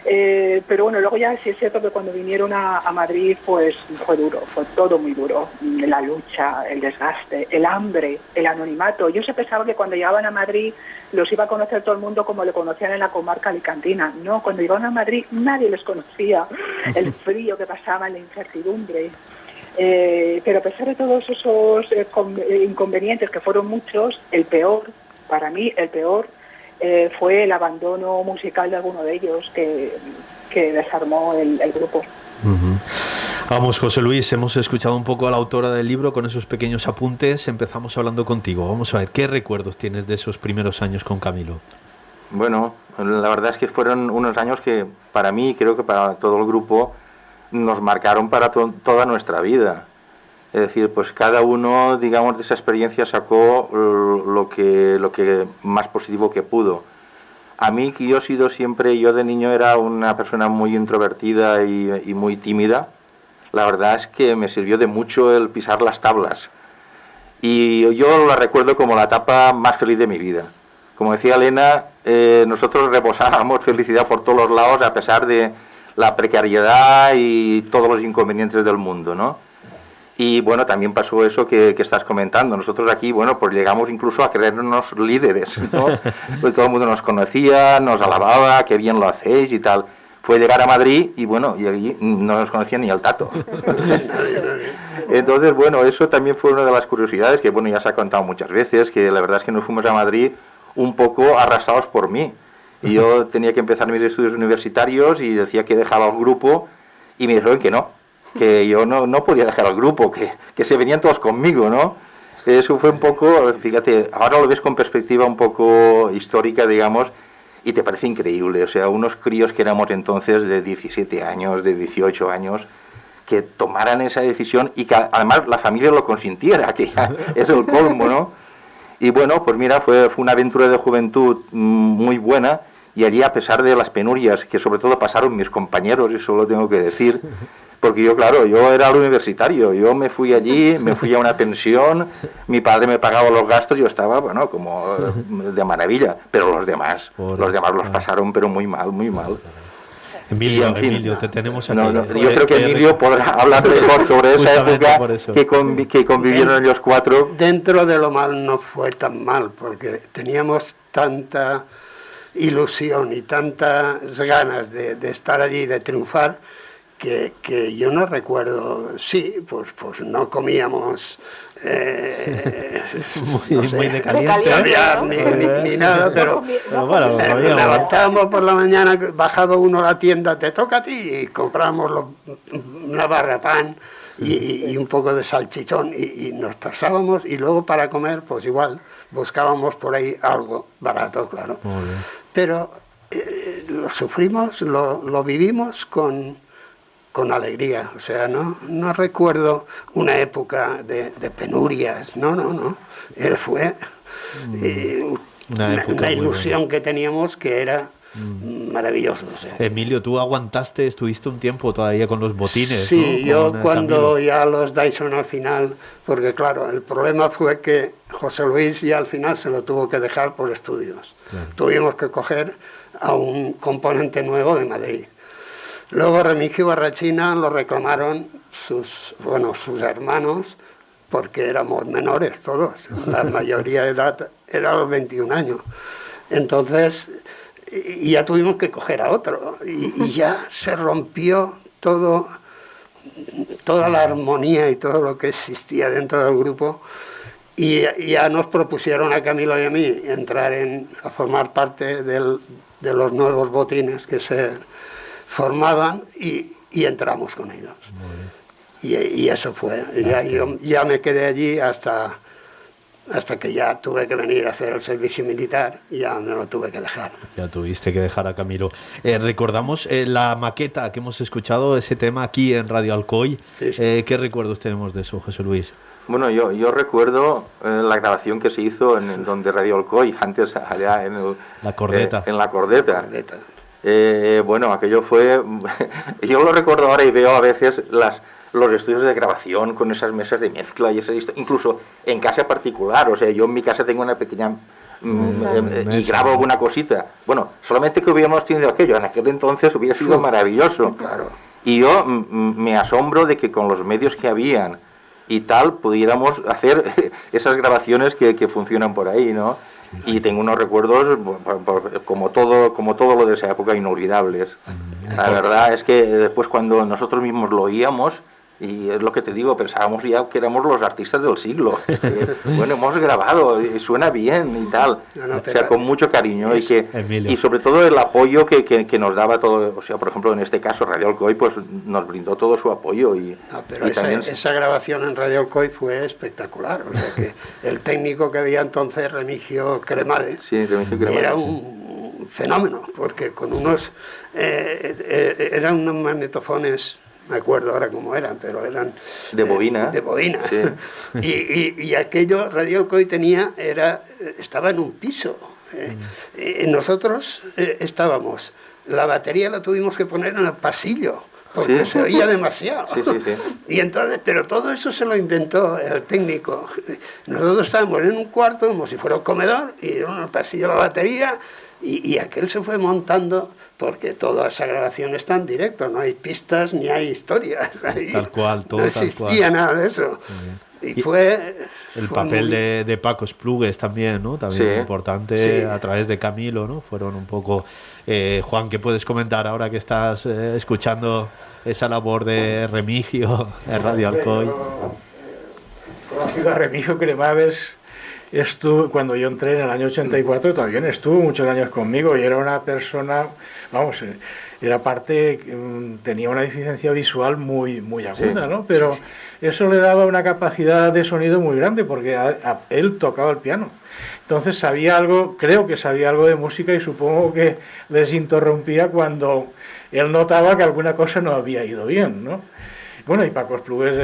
Pero bueno, luego ya sí es cierto que cuando vinieron a Madrid pues fue duro, fue todo muy duro, la lucha, el desgaste, el hambre, el anonimato. Yo se pensaba que cuando llegaban a Madrid los iba a conocer todo el mundo como le conocían en la comarca alicantina. No, cuando llegaban a Madrid nadie les conocía, el frío que pasaban, la incertidumbre. Pero a pesar de todos esos inconvenientes, que fueron muchos, el peor, para mí el peor, fue el abandono musical de alguno de ellos que desarmó el grupo. Uh-huh. Vamos, José Luis, hemos escuchado un poco a la autora del libro con esos pequeños apuntes. Empezamos hablando contigo. Vamos a ver, ¿qué recuerdos tienes de esos primeros años con Camilo? Bueno, la verdad es que fueron unos años que para mí, creo que para todo el grupo, nos marcaron para toda nuestra vida. Es decir, pues cada uno, digamos, de esa experiencia sacó lo que más positivo que pudo. A mí, que yo he sido siempre, yo de niño era una persona muy introvertida y muy tímida, la verdad es que me sirvió de mucho el pisar las tablas. Y yo la recuerdo como la etapa más feliz de mi vida. Como decía Elena, nosotros rebosábamos felicidad por todos los lados a pesar de la precariedad y todos los inconvenientes del mundo, ¿no? Y bueno, también pasó eso que estás comentando. Nosotros aquí, bueno, pues llegamos incluso a creernos líderes, ¿no? Pues todo el mundo nos conocía, nos alababa, qué bien lo hacéis y tal. Fue llegar a Madrid y bueno, y allí no nos conocía ni el tato. Entonces, bueno, eso también fue una de las curiosidades que, bueno, ya se ha contado muchas veces, que la verdad es que nos fuimos a Madrid un poco arrastrados por mí. Y yo tenía que empezar mis estudios universitarios y decía que dejaba el grupo y me dijeron que yo no podía dejar el grupo, que se venían todos conmigo, ¿no? Eso fue un poco, fíjate, ahora lo ves con perspectiva un poco histórica, digamos, y te parece increíble. O sea, unos críos que éramos entonces de 17 años, de 18 años, que tomaran esa decisión y que además la familia lo consintiera, que ya es el colmo, ¿no? Y bueno, pues mira, fue una aventura de juventud muy buena, y allí, a pesar de las penurias que sobre todo pasaron mis compañeros, eso lo tengo que decir, porque yo, claro, yo era el universitario, yo me fui allí, me fui a una pensión, mi padre me pagaba los gastos, yo estaba, bueno, como de maravilla, pero los demás los pasaron, pero muy mal, muy mal. Emilio, en fin, Emilio, te tenemos aquí. Yo creo que Emilio podrá hablar mejor sobre esa época que convivieron ellos cuatro. Dentro de lo mal no fue tan mal, porque teníamos tanta ilusión y tantas ganas de estar allí, de triunfar, que yo no recuerdo, sí, pues no comíamos muy de caliente, ni nada, pero bueno, levantábamos por la mañana, bajaba uno a la tienda, te toca a ti, y compramos una barra de pan y un poco de salchichón y nos pasábamos, y luego para comer pues igual buscábamos por ahí algo barato, claro. Pero lo sufrimos, lo vivimos con alegría. O sea, no recuerdo una época de penurias, no. Fue una ilusión que teníamos que era maravilloso. O sea, Emilio, tú aguantaste, estuviste un tiempo todavía con los botines. Sí, ¿no? yo cuando ya los Dyson al final, porque claro, el problema fue que José Luis ya al final se lo tuvo que dejar por estudios. Claro. Tuvimos que coger a un componente nuevo de Madrid. Luego Remigio Barrachina lo reclamaron sus hermanos, porque éramos menores todos, la mayoría de edad era los 21 años. Entonces, y ya tuvimos que coger a otro, y ya se rompió toda la armonía y todo lo que existía dentro del grupo, y ya nos propusieron a Camilo y a mí entrar a formar parte de los nuevos botines que se formaban, y entramos con ellos. Y eso fue. Yo ya me quedé allí hasta que ya tuve que venir a hacer el servicio militar, y ya me lo tuve que dejar. Ya tuviste que dejar a Camilo. Recordamos la maqueta que hemos escuchado, ese tema aquí en Radio Alcoy. Sí. ¿Qué recuerdos tenemos de eso, José Luis? Bueno, yo recuerdo la grabación que se hizo en donde Radio Alcoy, antes allá en la Cordeta. En la Cordeta. Bueno, aquello fue... Yo lo recuerdo ahora y veo a veces los estudios de grabación con esas mesas de mezcla y incluso en casa particular. O sea, yo en mi casa tengo una pequeña... y grabo alguna cosita. Bueno, solamente que hubiéramos tenido aquello, en aquel entonces hubiera sido maravilloso. Claro. Y yo me asombro de que con los medios que habían y tal, pudiéramos hacer esas grabaciones que funcionan por ahí, ¿no? Y tengo unos recuerdos, como todo lo de esa época, inolvidables. La verdad es que después, cuando nosotros mismos lo oíamos, y es lo que te digo, pensábamos ya que éramos los artistas del siglo. Bueno, hemos grabado y suena bien y tal. O sea, con mucho cariño. Y sobre todo el apoyo que nos daba todo. O sea, por ejemplo, en este caso Radio Alcoy pues nos brindó todo su apoyo. Pero esa grabación en Radio Alcoy fue espectacular. O sea, que el técnico que había entonces, Remigio Cremades, era un fenómeno, porque con eran unos magnetofones, me acuerdo ahora cómo eran, pero eran de bobina. Sí. Y aquello Radio Alcoy estaba en un piso. Nosotros estábamos, la batería la tuvimos que poner en el pasillo, porque se oía demasiado. Sí. Y entonces, pero todo eso se lo inventó el técnico. Nosotros estábamos en un cuarto como si fuera un comedor y en el pasillo la batería, y aquel se fue montando, porque toda esa grabación está en directo, no hay pistas ni hay historias. Ahí Tal cual, todo no tal cual. existía nada de eso. Y fue... El fue papel muy- de Paco Esplugues también, ¿no? También Sí. muy importante, Sí. a través de Camilo, ¿no? Fueron un poco... Juan, ¿qué puedes comentar ahora que estás escuchando esa labor de Remigio en Radio Alcoy? Conocido a Remigio Cremades, estuvo, cuando yo entré en el año 84, también estuvo muchos años conmigo y era una persona, vamos, era parte, tenía una deficiencia visual muy aguda, ¿no? Pero eso le daba una capacidad de sonido muy grande porque él tocaba el piano. Entonces sabía algo, creo que sabía algo de música y supongo que les interrumpía cuando él notaba que alguna cosa no había ido bien, ¿no? Bueno, y Paco Esplugues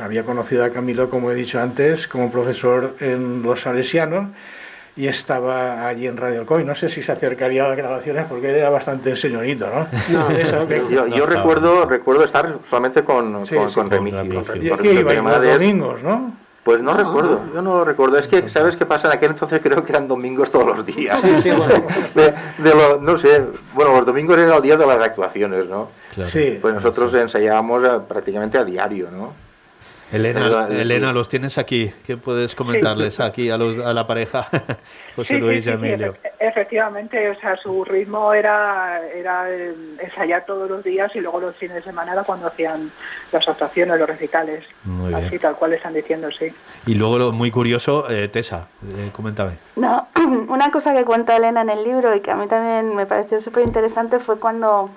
había conocido a Camilo, como he dicho antes, como profesor en Los Salesianos y estaba allí en Radio Alcoy. No sé si se acercaría a las grabaciones porque era bastante señorito, ¿no? Yo recuerdo estar solamente con Remigio. Y es que iba los domingos, ¿no? Pues no recuerdo, yo no lo recuerdo. Es que, ¿sabes qué pasa? En aquel entonces creo que eran domingos todos los días. No sé, bueno, los domingos era el día de las actuaciones, ¿no? Claro. Sí. Pues nosotros ensayábamos prácticamente a diario, ¿no? Elena, los tienes aquí. ¿Qué puedes comentarles aquí a la pareja? José Luis y Emilio. Efectivamente, o sea, su ritmo era ensayar todos los días y luego los fines de semana era cuando hacían las actuaciones, los recitales. Muy bien. Así tal cual están diciendo, sí. Y luego lo muy curioso, Tessa, coméntame. No, una cosa que cuenta Elena en el libro y que a mí también me pareció súper interesante fue cuando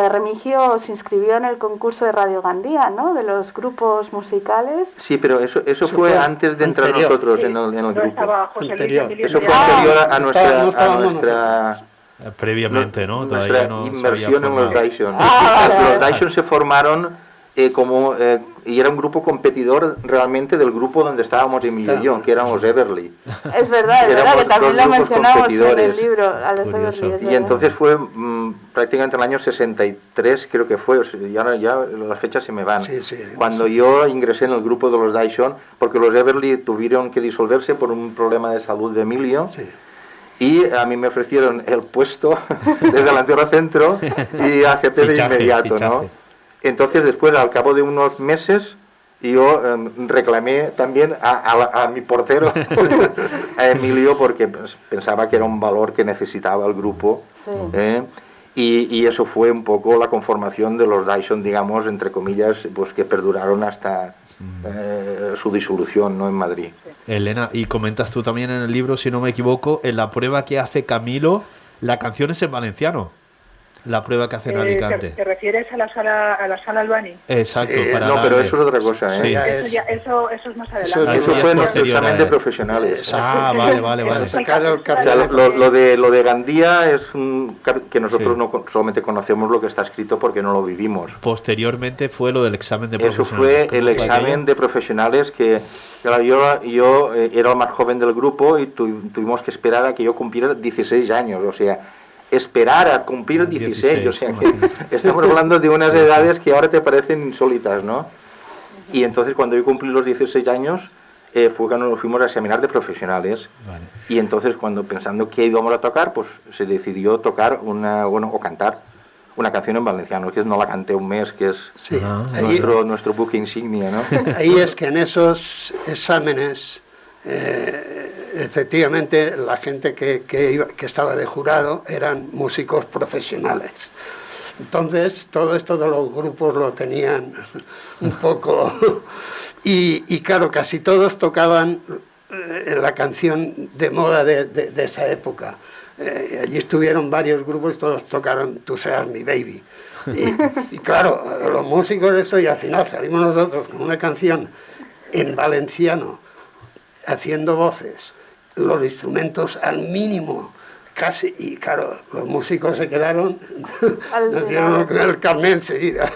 Remigio se inscribió en el concurso de Radio Gandía, ¿no? De los grupos musicales. Sí, pero eso fue antes de entrar anterior. nosotros Sí, en el no grupo. estaba José Luis Anterior. Emilio Eso fue Díaz. anterior a No estábamos nuestra Previamente, ¿no? nuestra Todavía no se inmersión había en los formado. Dyson. vale. Los Dyson se formaron y era un grupo competidor realmente del grupo donde estábamos Emilio y yo, que éramos Everly. Es verdad, Éramos que también dos lo grupos mencionamos en el competidores. libro, a los Curioso. Everly, es Y verdad. entonces fue prácticamente en el año 63, creo que fue, o sea, ya las fechas se me van. Sí, Cuando yo ingresé en el grupo de los Dyson, porque los Everly tuvieron que disolverse por un problema de salud de Emilio. Sí. Y a mí me ofrecieron el puesto de delantero centro y AGP de Fichaje, inmediato, fichaje. ¿no? Entonces después, al cabo de unos meses, yo reclamé también a mi portero, a Emilio, porque pensaba que era un valor que necesitaba el grupo. Sí. Y eso fue un poco la conformación de los Dyson, digamos, entre comillas, pues que perduraron hasta su disolución, ¿no? En Madrid. Elena, y comentas tú también en el libro, si no me equivoco, en la prueba que hace Camilo, la canción es en valenciano. La prueba que hace en Alicante. ¿Te refieres a la sala Albani? Exacto. para No, pero darle- eso es otra cosa, ¿eh? Sí. Eso es más adelante. Eso ya fue es nuestro posterior examen a de él. profesionales. Ah, vale. Sacar el O sea, carnet. lo de Gandía es que nosotros Sí. no solamente conocemos lo que está escrito porque no lo vivimos. Posteriormente fue lo del examen de Eso profesionales. fue el ¿Cómo examen aquello? de profesionales que claro, yo era el más joven del grupo y tuvimos que esperar a que yo cumpliera 16 años, o sea, esperar a cumplir 16, o sea que estamos hablando de unas edades que ahora te parecen insólitas, ¿no? Y entonces cuando yo cumplí los 16 años fue cuando nos fuimos a examinar de profesionales. Vale. Y entonces cuando pensando qué íbamos a tocar, pues se decidió tocar o cantar una canción en valenciano, que no la canté un mes, que es Sí. Ah. Ahí, nuestro buque insignia, ¿no? ahí es que en esos exámenes, efectivamente, la gente que estaba de jurado eran músicos profesionales. Entonces, todo esto de los grupos lo tenían un poco... Y claro, casi todos tocaban la canción de moda de esa época. Allí estuvieron varios grupos y todos tocaron Tú serás mi baby. Y claro, los músicos eso, y al final salimos nosotros con una canción en valenciano, haciendo voces, los instrumentos al mínimo, casi, y claro, los músicos se quedaron, nos dieron el carnet enseguida.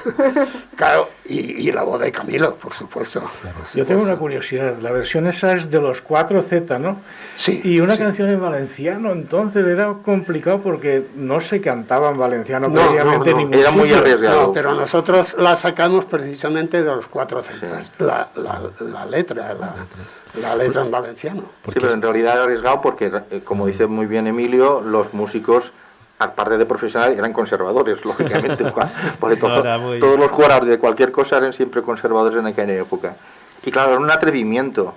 Claro, y la voz de Camilo, por supuesto. Yo tengo una curiosidad, la versión esa es de los 4Z, ¿no? Sí. Y una canción en valenciano, entonces era complicado porque no se cantaba en valenciano previamente ningún era muy sitio. arriesgado. No, pero nosotros la sacamos precisamente de los 4Z, sí. la letra en valenciano. Sí, pero en realidad era arriesgado porque, como dice muy bien Emilio, los músicos, aparte de profesionales, eran conservadores, lógicamente. Porque todos los jugadores de cualquier cosa eran siempre conservadores en aquella época. Y claro, era un atrevimiento.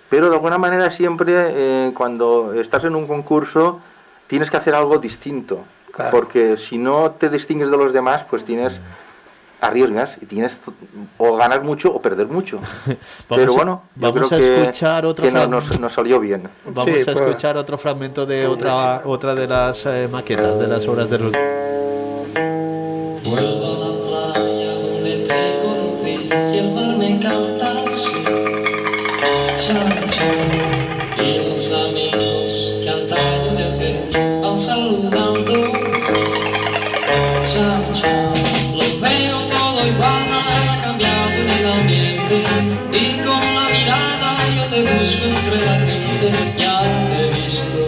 Pero de alguna manera siempre, cuando estás en un concurso, tienes que hacer algo distinto. Claro. Porque si no te distingues de los demás, pues arriesgas y tienes o ganar mucho o perder mucho. Pero bueno, yo creo que nos salió bien. Vamos a escuchar otro fragmento de otra de las maquetas, de las obras de los... Vuelvo a la playa donde te conocí y el mar me encanta así. Chao, chao. Y los amigos que antaño dejé van saludando. Chao, chao. Lo veo todo igual, nada ha cambiado en el ambiente. Y con la mirada yo te busco entre la gente. Ya te he visto,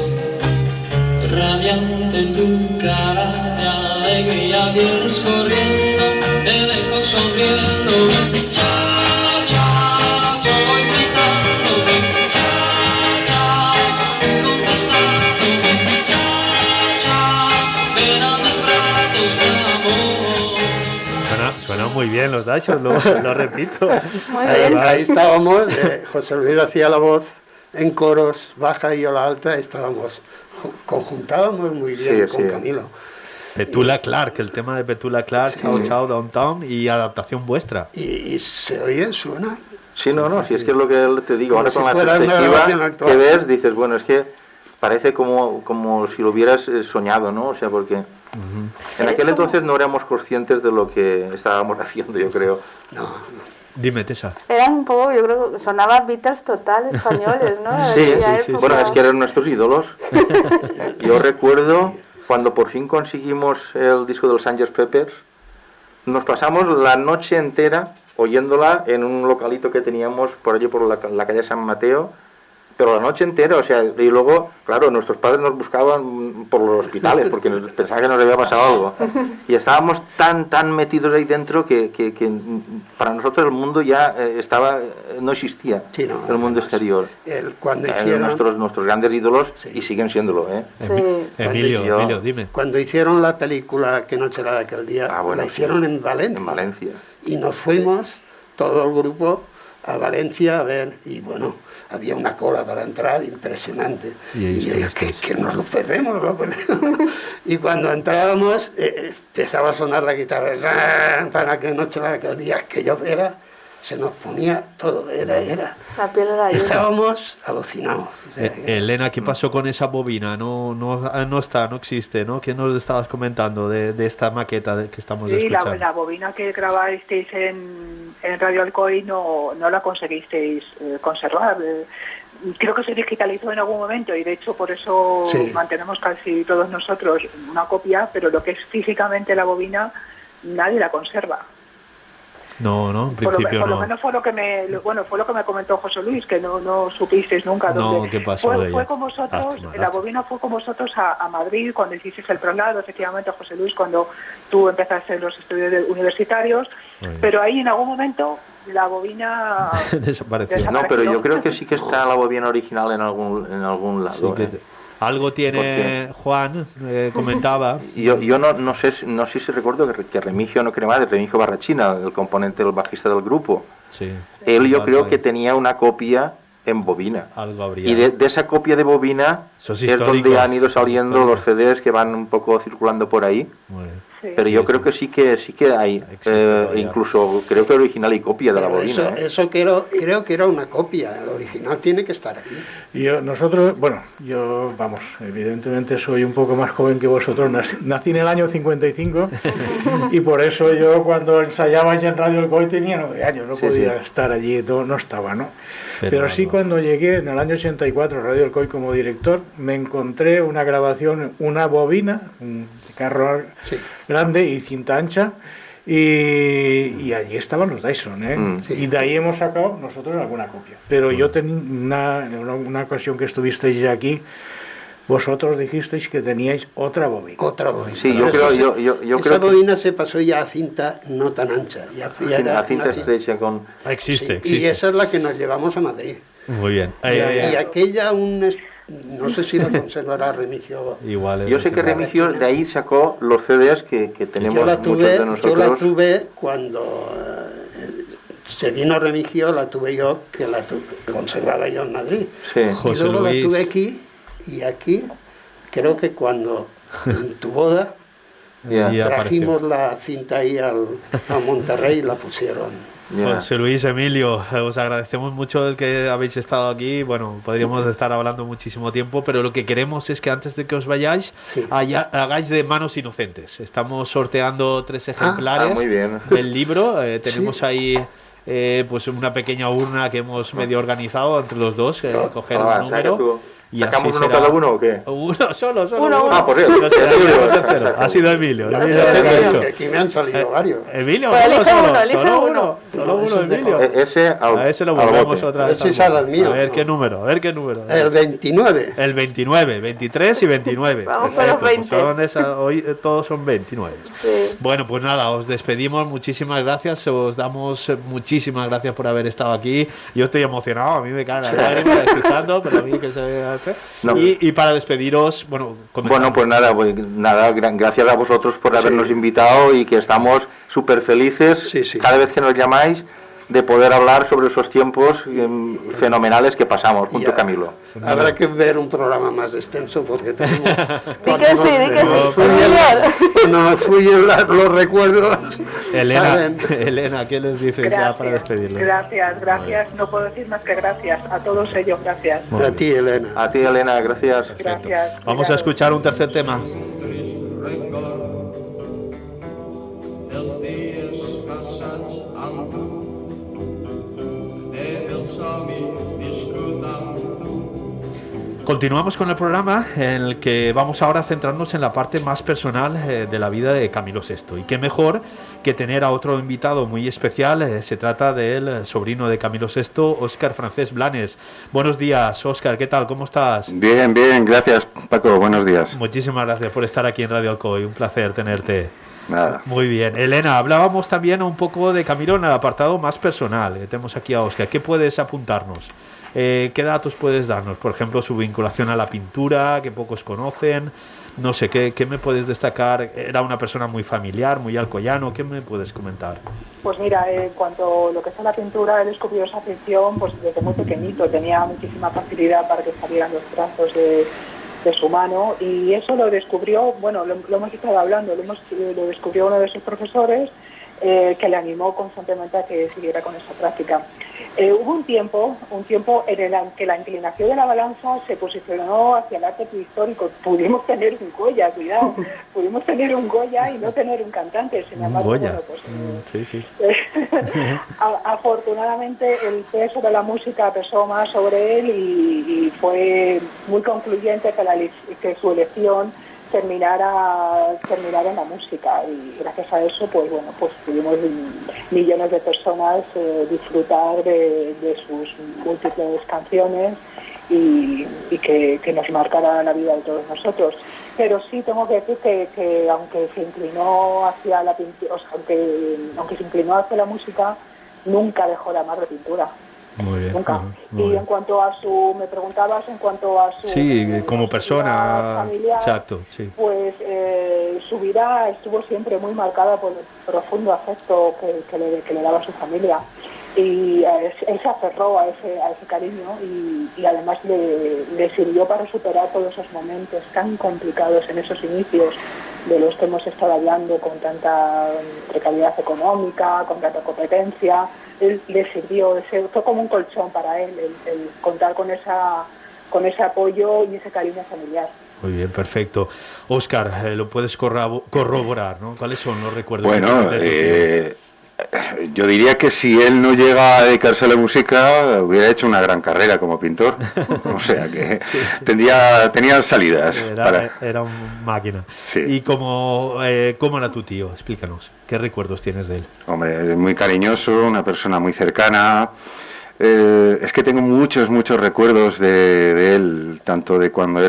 radiante tu cara de alegría. Vienes corriendo, de lejos sonriendo. Chao, chao, yo voy gritando. Chao, chao, contestándome. Chao, chao, ven a mis brazos de amor. Suena muy bien los Dashos, lo repito. Ahí estábamos, José Luis hacía la voz en coros, baja y yo la alta, conjuntábamos muy bien con Camilo. Petula Clark, el tema de Petula Clark, Chao Chao Downtown y adaptación vuestra. Y se oye, suena. Sí, si es que es lo que te digo, ahora con la perspectiva que ves, dices, bueno, es que parece como si lo hubieras soñado, ¿no? O sea, porque en aquel entonces no éramos conscientes de lo que estábamos haciendo, yo creo. No. Dime, Tessa. Eran un poco, yo creo que sonaban Beatles total españoles, ¿no? Sí. Bueno, es que eran nuestros ídolos. Yo recuerdo cuando por fin conseguimos el disco de los Sgt. Pepper, nos pasamos la noche entera oyéndola en un localito que teníamos por allí por la calle San Mateo, pero la noche entera, o sea, y luego, claro, nuestros padres nos buscaban por los hospitales porque pensaban que nos había pasado algo. Y estábamos tan metidos ahí dentro que para nosotros el mundo ya no existía, el mundo exterior. Cuando hicieron nuestros grandes ídolos y siguen siéndolo, ¿eh? Emilio, dime. Cuando hicieron la película Que noche era de aquel día, la hicieron en Valencia. Y nos fuimos, todo el grupo, a Valencia a ver, y bueno, había una cola para entrar impresionante. Y que nos lo perdemos. Y cuando entrábamos, empezaba a sonar la guitarra, para Que noche era aquel día, que yo era, se nos ponía todo, era. La piel era estábamos alucinados. Elena, ¿qué pasó con esa bobina? No existe, ¿no? ¿Qué nos estabas comentando de esta maqueta que estamos escuchando? Sí, la bobina que grabasteis en Radio Alcoy no la conseguisteis conservar. Creo que se digitalizó en algún momento y de hecho por eso mantenemos casi todos nosotros una copia, pero lo que es físicamente la bobina nadie la conserva. No, en principio por lo menos fue lo que me comentó José Luis, que no supisteis nunca dónde. ¿Qué pasó de ella? Fue con vosotros, la bobina fue con vosotros a Madrid cuando hicisteis el traslado, efectivamente, José Luis, cuando tú empezaste los estudios universitarios, pero ahí en algún momento la bobina desapareció. No, pero yo creo que sí que está la bobina original en algún lado. Algo tiene Juan, comentaba. Yo no sé si recuerdo que Remigio Remigio Barrachina, el componente del bajista del grupo, él yo creo que tenía una copia en bobina. Algo habría. Y de esa copia de bobina es donde han ido saliendo los CDs que van un poco circulando por ahí. Sí. Pero yo creo que sí que hay, incluso creo que original y copia de la Pero bobina. eso creo que era una copia, el original tiene que estar aquí. Yo, vamos, evidentemente soy un poco más joven que vosotros, nací en el año 55 y por eso yo cuando ensayabais en Radio Alcoy tenía 9 años, no podía estar allí, no estaba, ¿no? Pero sí, cuando llegué en el año 84 a Radio Alcoy como director, me encontré una grabación, una bobina, un carro grande y cinta ancha, y allí estaban los Dyson, ¿eh? Y de ahí hemos sacado nosotros alguna copia. Pero yo tenía una ocasión que estuvisteis ya aquí, vosotros dijisteis que teníais otra bobina. Otra bobina. Sí, yo creo esa bobina se pasó ya a cinta no tan ancha. A cinta estrecha con... Existe. Y esa es la que nos llevamos a Madrid. Muy bien. Y aquella no sé si la conservará Remigio. Igual yo sé que Remigio de ahí sacó los CDs que tenemos muchos de nosotros. Yo la tuve cuando se vino Remigio, la tuve yo, que conservaba yo en Madrid. Sí. Y luego la tuve aquí, y aquí creo que cuando en tu boda trajimos la cinta ahí a Monterrey y la pusieron. José Luis, Emilio, os agradecemos mucho el que habéis estado aquí. Bueno, podríamos estar hablando muchísimo tiempo, pero lo que queremos es que antes de que os vayáis, hagáis de manos inocentes. Estamos sorteando 3 ejemplares muy bien. del libro. Tenemos ahí pues una pequeña urna que hemos medio organizado entre los dos, coger un número. Y ¿sacamos uno cada uno o qué? Uno solo. Ah, por eso. No sé, ha sido Emilio. Aquí me han salido varios. Emilio, solo uno. Solo uno, Emilio. A ese lo volvemos otra vez. Sale el mío. A ver qué número. El 29. El 29, 23 y 29. Vamos con los 20. Pues hoy todos son 29. Sí. Bueno, pues nada, os despedimos. Muchísimas gracias. Os damos muchísimas gracias por haber estado aquí. Yo estoy emocionado. A mí me caen las lágrimas escuchando, pero a mí que se... No. Y para despediros, pues nada, gracias a vosotros por habernos invitado y que estamos súper felices cada vez que nos llamáis de poder hablar sobre esos tiempos fenomenales que pasamos junto a Camilo. Habrá que ver un programa más extenso porque tenemos... Di que sí. Cuando nos fluyen los recuerdos... Elena, ¿qué les dices ya para despedirlo? Gracias. No puedo decir más que gracias. A todos ellos, gracias. A ti, Elena. A ti, Elena, gracias. Gracias. Vamos a escuchar un tercer tema. Continuamos con el programa en el que vamos ahora a centrarnos en la parte más personal de la vida de Camilo VI. Y qué mejor que tener a otro invitado muy especial. Se trata del sobrino de Camilo VI, Óscar Francés Blanes. Buenos días, Óscar, ¿qué tal? ¿Cómo estás? Bien, gracias, Paco, buenos días. Muchísimas gracias por estar aquí en Radio Alcoy, un placer tenerte. Nada. Muy bien. Elena, hablábamos también un poco de Camilo en el apartado más personal. Tenemos aquí a Óscar. ¿Qué puedes apuntarnos? ¿Qué datos puedes darnos? Por ejemplo, su vinculación a la pintura, que pocos conocen. No sé, ¿qué me puedes destacar? Era una persona muy familiar, muy alcoyano. ¿Qué me puedes comentar? Pues mira, en cuanto a lo que es la pintura, él descubrió esa afición pues desde muy pequeñito. Tenía muchísima facilidad para que salieran los trazos de su mano, y eso lo descubrió, bueno, lo hemos estado hablando, lo descubrió uno de sus profesores, que le animó constantemente a que siguiera con esa práctica. Hubo un tiempo en el que la inclinación de la balanza se posicionó hacia el arte prehistórico. Pudimos tener un Goya, cuidado, pudimos tener un Goya y no tener un cantante. Sin embargo, Goya. Bueno, pues, afortunadamente el peso de la música pesó más sobre él y fue muy concluyente que su elección terminara en la música, y gracias a eso pues pudimos millones de personas disfrutar de sus múltiples canciones y que nos marcara la vida de todos nosotros. Pero sí tengo que decir que aunque se inclinó hacia la pintura, o sea, aunque se inclinó hacia la música, nunca dejó de amar la pintura. Muy bien. Nunca. Muy Y bien. en cuanto a me preguntabas en cuanto a su... Sí, como persona, familiar, exacto, sí. Pues su vida estuvo siempre muy marcada por el profundo afecto que le daba a su familia. Y él se aferró a ese cariño y además le sirvió para superar todos esos momentos tan complicados en esos inicios de los que hemos estado hablando, con tanta precariedad económica, con tanta competencia. Él le sirvió, fue como un colchón para él, el contar con ese apoyo y ese cariño familiar. Muy bien, perfecto. Óscar, lo puedes corroborar, ¿no? ¿Cuáles son los recuerdos? Bueno, yo diría que si él no llega a dedicarse a la música, hubiera hecho una gran carrera como pintor. O sea que tenía salidas. Era una máquina. Sí. ¿Y cómo era tu tío? Explícanos. ¿Qué recuerdos tienes de él? Hombre, es muy cariñoso, una persona muy cercana. Es que tengo muchos recuerdos de él, tanto de cuando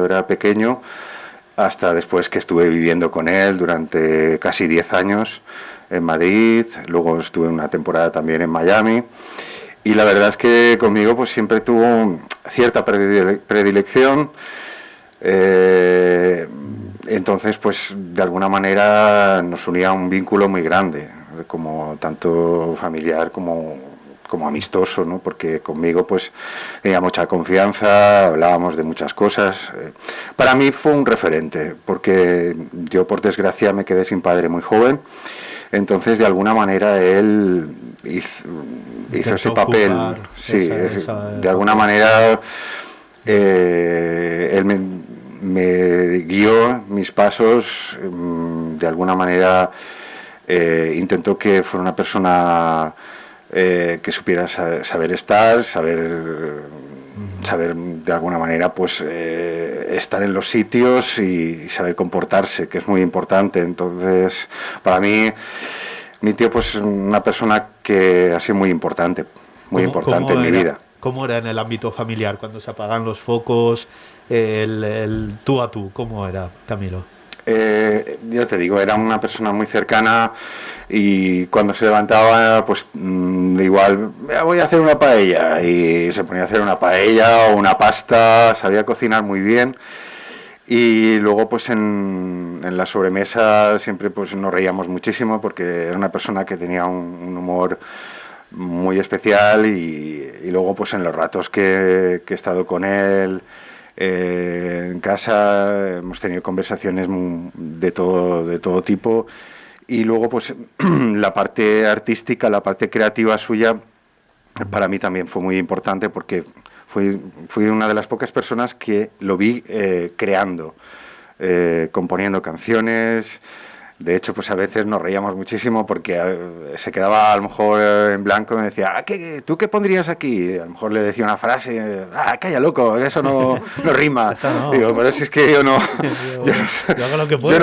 era pequeño, hasta después que estuve viviendo con él durante casi 10 años en Madrid, luego estuve una temporada también en Miami, y la verdad es que conmigo pues siempre tuvo cierta predilección, entonces pues de alguna manera nos unía un vínculo muy grande, como tanto familiar como amistoso, ¿no? Porque conmigo pues tenía mucha confianza, hablábamos de muchas cosas. Para mí fue un referente, porque yo por desgracia me quedé sin padre muy joven, entonces de alguna manera él hizo ese papel, sí, de alguna manera él me guió mis pasos, de alguna manera intentó que fuera una persona que supiera saber estar, saber de alguna manera pues estar en los sitios y saber comportarse, que es muy importante. Entonces, para mí, mi tío pues una persona que ha sido muy importante en mi vida. ¿Cómo era en el ámbito familiar cuando se apagan los focos, el tú a tú? ¿Cómo era, Camilo? Yo te digo, era una persona muy cercana, y cuando se levantaba pues igual voy a hacer una paella, y se ponía a hacer una paella o una pasta, sabía cocinar muy bien, y luego pues en la sobremesa siempre pues nos reíamos muchísimo, porque era una persona que tenía un humor muy especial, y luego pues en los ratos que he estado con él en casa hemos tenido conversaciones de todo tipo, y luego pues la parte artística, la parte creativa suya para mí también fue muy importante, porque fui una de las pocas personas que lo vi creando, componiendo canciones. De hecho, pues a veces nos reíamos muchísimo porque se quedaba a lo mejor en blanco y me decía, ¿tú qué pondrías aquí? A lo mejor le decía una frase, calla loco, eso no rima. No. Digo, pero si es que yo no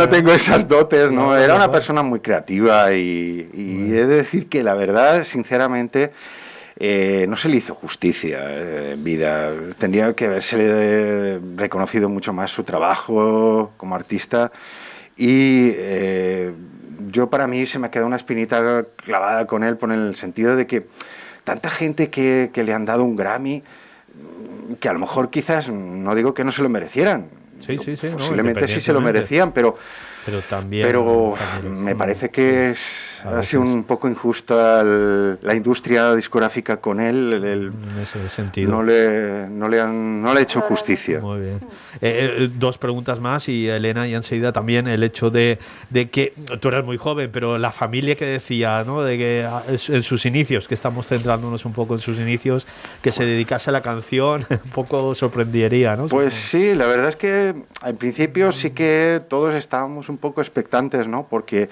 tengo esas dotes, ¿no? Era una persona muy creativa y he de decir que la verdad, sinceramente, no se le hizo justicia en vida. Tendría que haberse reconocido mucho más su trabajo como artista. Y para mí se me ha quedado una espinita clavada con él, por el sentido de que tanta gente que le han dado un Grammy, que a lo mejor quizás, no digo que no se lo merecieran, posiblemente sí se lo merecían, pero me parece que ha sido un poco injusta la industria discográfica con él, en ese sentido. No le ha hecho justicia. Muy bien. Dos preguntas más, y Elena, y enseguida también el hecho de que tú eras muy joven, pero la familia que decía, ¿no? De que en sus inicios, que estamos centrándonos un poco en sus inicios, que se dedicase a la canción, un poco sorprendería, ¿no? Pues sí, la verdad es que al principio sí que todos estábamos un poco expectantes, ¿no? Porque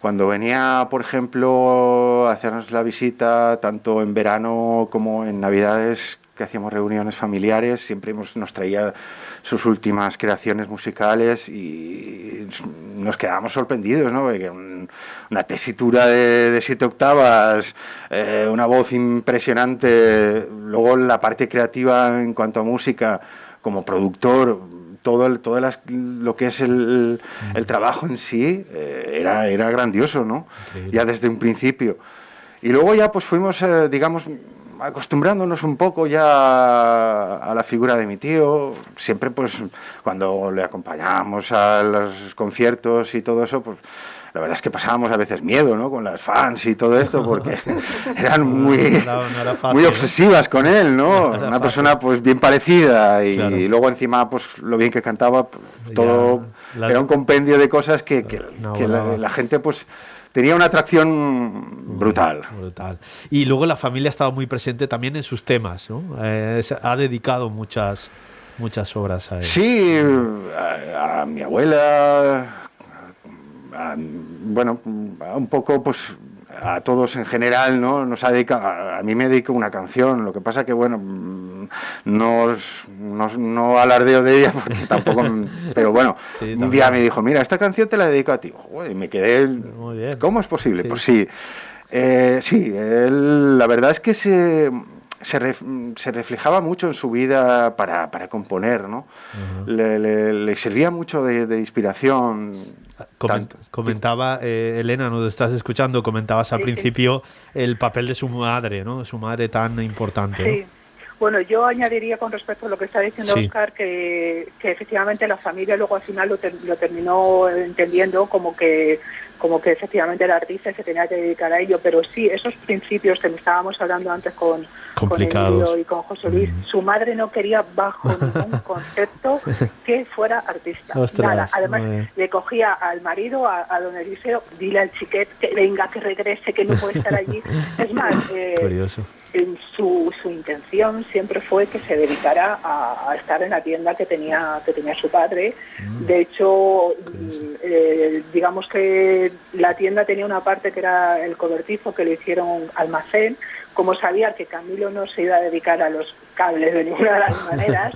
cuando venía, por ejemplo, a hacernos la visita, tanto en verano como en Navidades, que hacíamos reuniones familiares, siempre nos traía sus últimas creaciones musicales y nos quedábamos sorprendidos, ¿no? Porque una tesitura de 7 octavas, una voz impresionante, luego la parte creativa en cuanto a música, como productor, todo lo que es el trabajo en sí era grandioso, ¿no? Increíble. Ya desde un principio. Y luego ya pues fuimos, digamos, acostumbrándonos un poco ya a la figura de mi tío. Siempre pues cuando le acompañábamos a los conciertos y todo eso, pues la verdad es que pasábamos a veces miedo, ¿no? Con las fans y todo esto, porque eran muy obsesivas con él, ¿no? Una persona pues bien parecida y luego encima pues lo bien que cantaba, pues, todo Era un compendio de cosas que la gente pues tenía una atracción brutal. Y luego la familia ha estado muy presente también en sus temas, ¿no? Ha dedicado muchas obras a él. Sí, a mi abuela, bueno, un poco pues a todos en general, ¿no? Nos ha dedicado, a mí me dedico una canción, lo que pasa que bueno, no alardeo de ella porque tampoco, pero bueno, sí, un día me dijo, mira, esta canción te la dedico a ti, y me quedé, muy bien. ¿Cómo es posible? Sí. Pues sí, sí, la verdad es que se reflejaba mucho en su vida para componer, ¿no? Uh-huh. Le servía mucho de inspiración. Comentaba, Elena, nos estás escuchando, comentabas al principio el papel de su madre, ¿no? Su madre tan importante, ¿no? Sí. Bueno, yo añadiría con respecto a lo que está diciendo Óscar que efectivamente la familia luego al final lo terminó entendiendo como que efectivamente el artista se tenía que dedicar a ello, pero sí, esos principios que estábamos hablando antes con Emilio y con José Luis, su madre no quería bajo ningún concepto que fuera artista. Ostras, nada, además le cogía al marido, a don Eliseo, dile al chiquet que venga, que regrese, que no puede estar allí. Es más, su intención siempre fue que se dedicara a estar en la tienda que tenía su padre. De hecho, digamos que la tienda tenía una parte que era el cobertizo, que le hicieron almacén. Como sabía que Camilo no se iba a dedicar a los cables de ninguna de las maneras,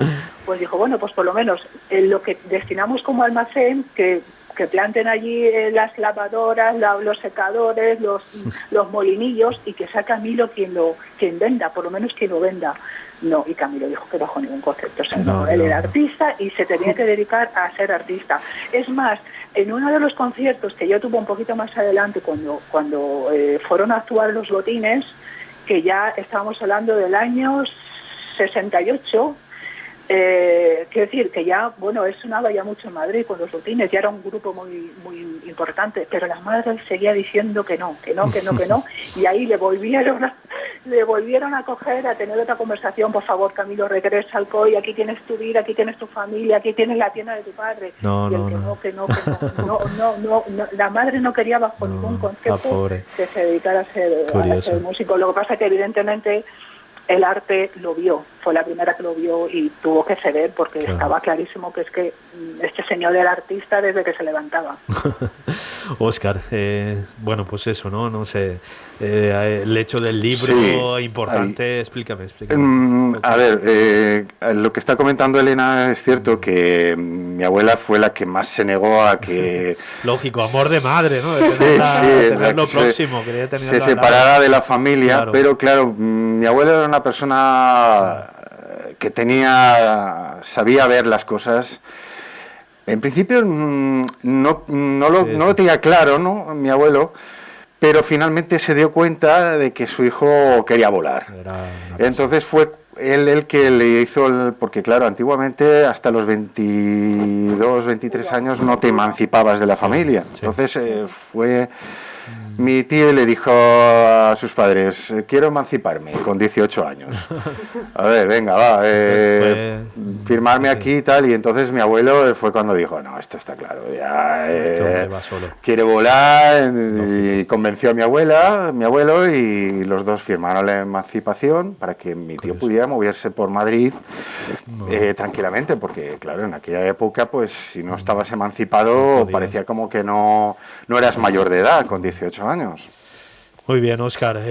pues dijo, bueno, pues por lo menos lo que destinamos como almacén, que planten allí las lavadoras, los secadores, los molinillos, y que sea Camilo quien venda, por lo menos quien lo venda. No, y Camilo dijo que bajo ningún concepto. O sea, él era artista y se tenía que dedicar a ser artista. Es más, en uno de los conciertos que yo tuve un poquito más adelante, cuando fueron a actuar los Botines, que ya estábamos hablando del año 68, quiero decir que ya, bueno, él sonaba ya mucho en Madrid con los Botines, ya era un grupo muy importante, pero la madre seguía diciendo que no, y ahí le volvieron a coger, a tener otra conversación. Por favor, Camilo, regresa al COI, aquí tienes tu vida, aquí tienes tu familia, aquí tienes la tienda de tu padre. No, la madre no quería bajo ningún concepto que se dedicara a ser músico. Lo que pasa es que evidentemente el arte lo vio, fue la primera que lo vio y tuvo que ceder porque estaba clarísimo que es que este señor era artista desde que se levantaba. Óscar, bueno, pues eso, no sé, el hecho del libro importante, explícame. A ver, lo que está comentando Elena es cierto que mi abuela fue la que más se negó a que... Lógico, amor de madre, ¿no? De tener lo próximo, quería tener se separara de la familia, claro. Pero claro, mi abuela era una persona que sabía ver las cosas. En principio no lo tenía claro, ¿no? Mi abuelo, pero finalmente se dio cuenta de que su hijo quería volar. Entonces fue él el que le hizo porque claro, antiguamente hasta los 22, 23 años no te emancipabas de la familia. Entonces fue mi tío y le dijo a sus padres, quiero emanciparme con 18 años. A ver, venga, va, firmarme aquí y tal. Y entonces mi abuelo fue cuando dijo, no, esto está claro, ya quiere volar. Y convenció a mi abuelo, y los dos firmaron la emancipación para que mi tío pudiera moverse por Madrid tranquilamente, porque claro, en aquella época, pues si no estabas emancipado, parecía como que no eras mayor de edad con 18 años. Muy bien, Óscar,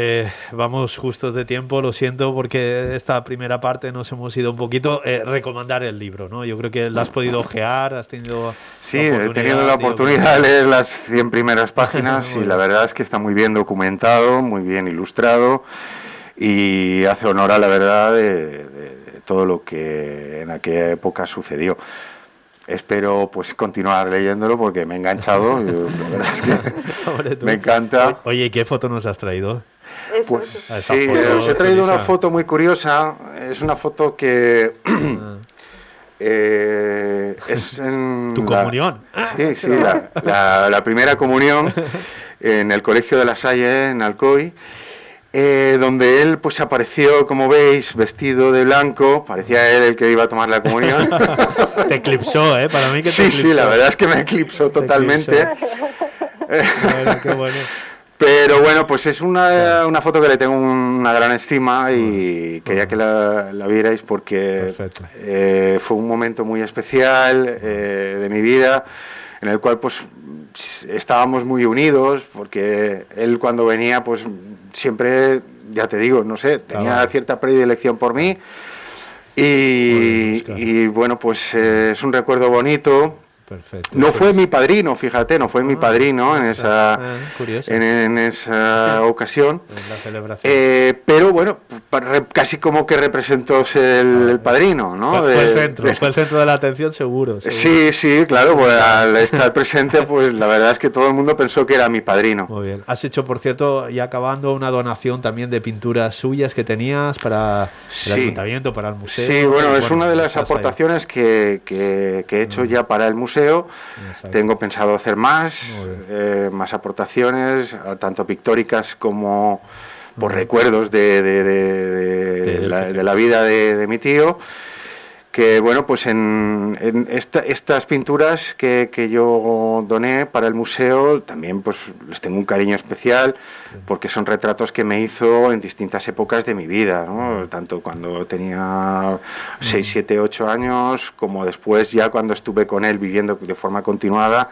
vamos justos de tiempo, lo siento porque esta primera parte nos hemos ido un poquito. Recomendar el libro, ¿no? Yo creo que lo has podido ojear, has tenido... Sí, he tenido la oportunidad de leer las 100 primeras páginas y la verdad es que está muy bien documentado, muy bien ilustrado y hace honor a la verdad de todo lo que en aquella época sucedió. Espero pues continuar leyéndolo porque me he enganchado. La verdad es que me encanta. Oye, ¿y qué foto nos has traído? Pues sí, os he traído una foto muy curiosa. Es una foto que es en tu comunión. Sí, la primera comunión en el Colegio de la Salle en Alcoy. donde él pues apareció, como veis, vestido de blanco. Parecía él el que iba a tomar la comunión. Te eclipsó, para mí que te sí, eclipsó. Sí, la verdad es que me eclipsó totalmente. Bueno, qué bueno. Pero bueno, pues es una foto que le tengo una gran estima y quería que la vierais porque fue un momento muy especial de mi vida, en el cual pues estábamos muy unidos, porque él cuando venía pues siempre, ya te digo, no sé, tenía cierta predilección por mí y bueno, pues es un recuerdo bonito. Perfecto. No fue mi padrino, fíjate, no fue mi padrino en esa ocasión, en la celebración. pero bueno, casi como que representó ser el padrino, ¿no? Fue el centro de la atención seguro. Sí, claro, pues al estar presente, pues la verdad es que todo el mundo pensó que era mi padrino. Muy bien. Has hecho, por cierto, y acabando, una donación también de pinturas suyas que tenías para el ayuntamiento, para el museo. Sí, bueno, es una de las aportaciones que he hecho ya para el museo. Tengo pensado hacer más aportaciones, tanto pictóricas como por recuerdos de la vida de mi tío. Que bueno, pues en estas pinturas que yo doné para el museo también pues les tengo un cariño especial, porque son retratos que me hizo en distintas épocas de mi vida, ¿no? Tanto cuando tenía 6, 7, 8 años, como después ya cuando estuve con él viviendo de forma continuada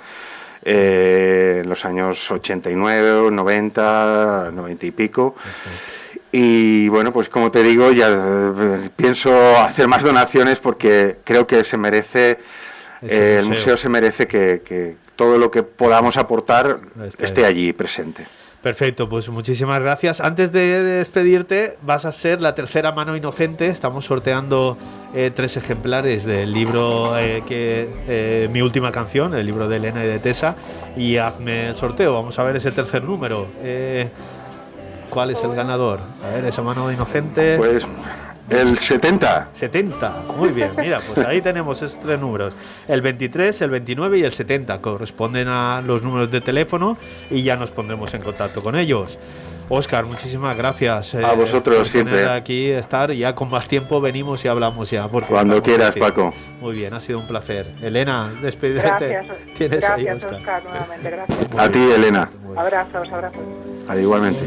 en los años 89, 90, 90 y pico. Y bueno, pues como te digo, ya pienso hacer más donaciones porque creo que se merece, el museo se merece que todo lo que podamos aportar esté allí presente. Perfecto, pues muchísimas gracias. Antes de despedirte, vas a ser la tercera mano inocente. Estamos sorteando 3 ejemplares del libro Mi última canción, el libro de Elena y de Tessa. Y hazme el sorteo, vamos a ver ese tercer número. ¿Cuál es el ganador? A ver, esa mano inocente. Pues el 70. 70, muy bien. Mira, pues ahí tenemos esos 3 números. El 23, el 29 y el 70 corresponden a los números de teléfono y ya nos pondremos en contacto con ellos. Óscar, muchísimas gracias. A vosotros por siempre. Aquí estar, ya con más tiempo venimos y hablamos ya. Cuando quieras, Paco. Muy bien, ha sido un placer. Elena, despídete. Gracias, ¿Tienes ahí, Óscar, nuevamente, gracias. A ti, Elena. Abrazos. Igualmente.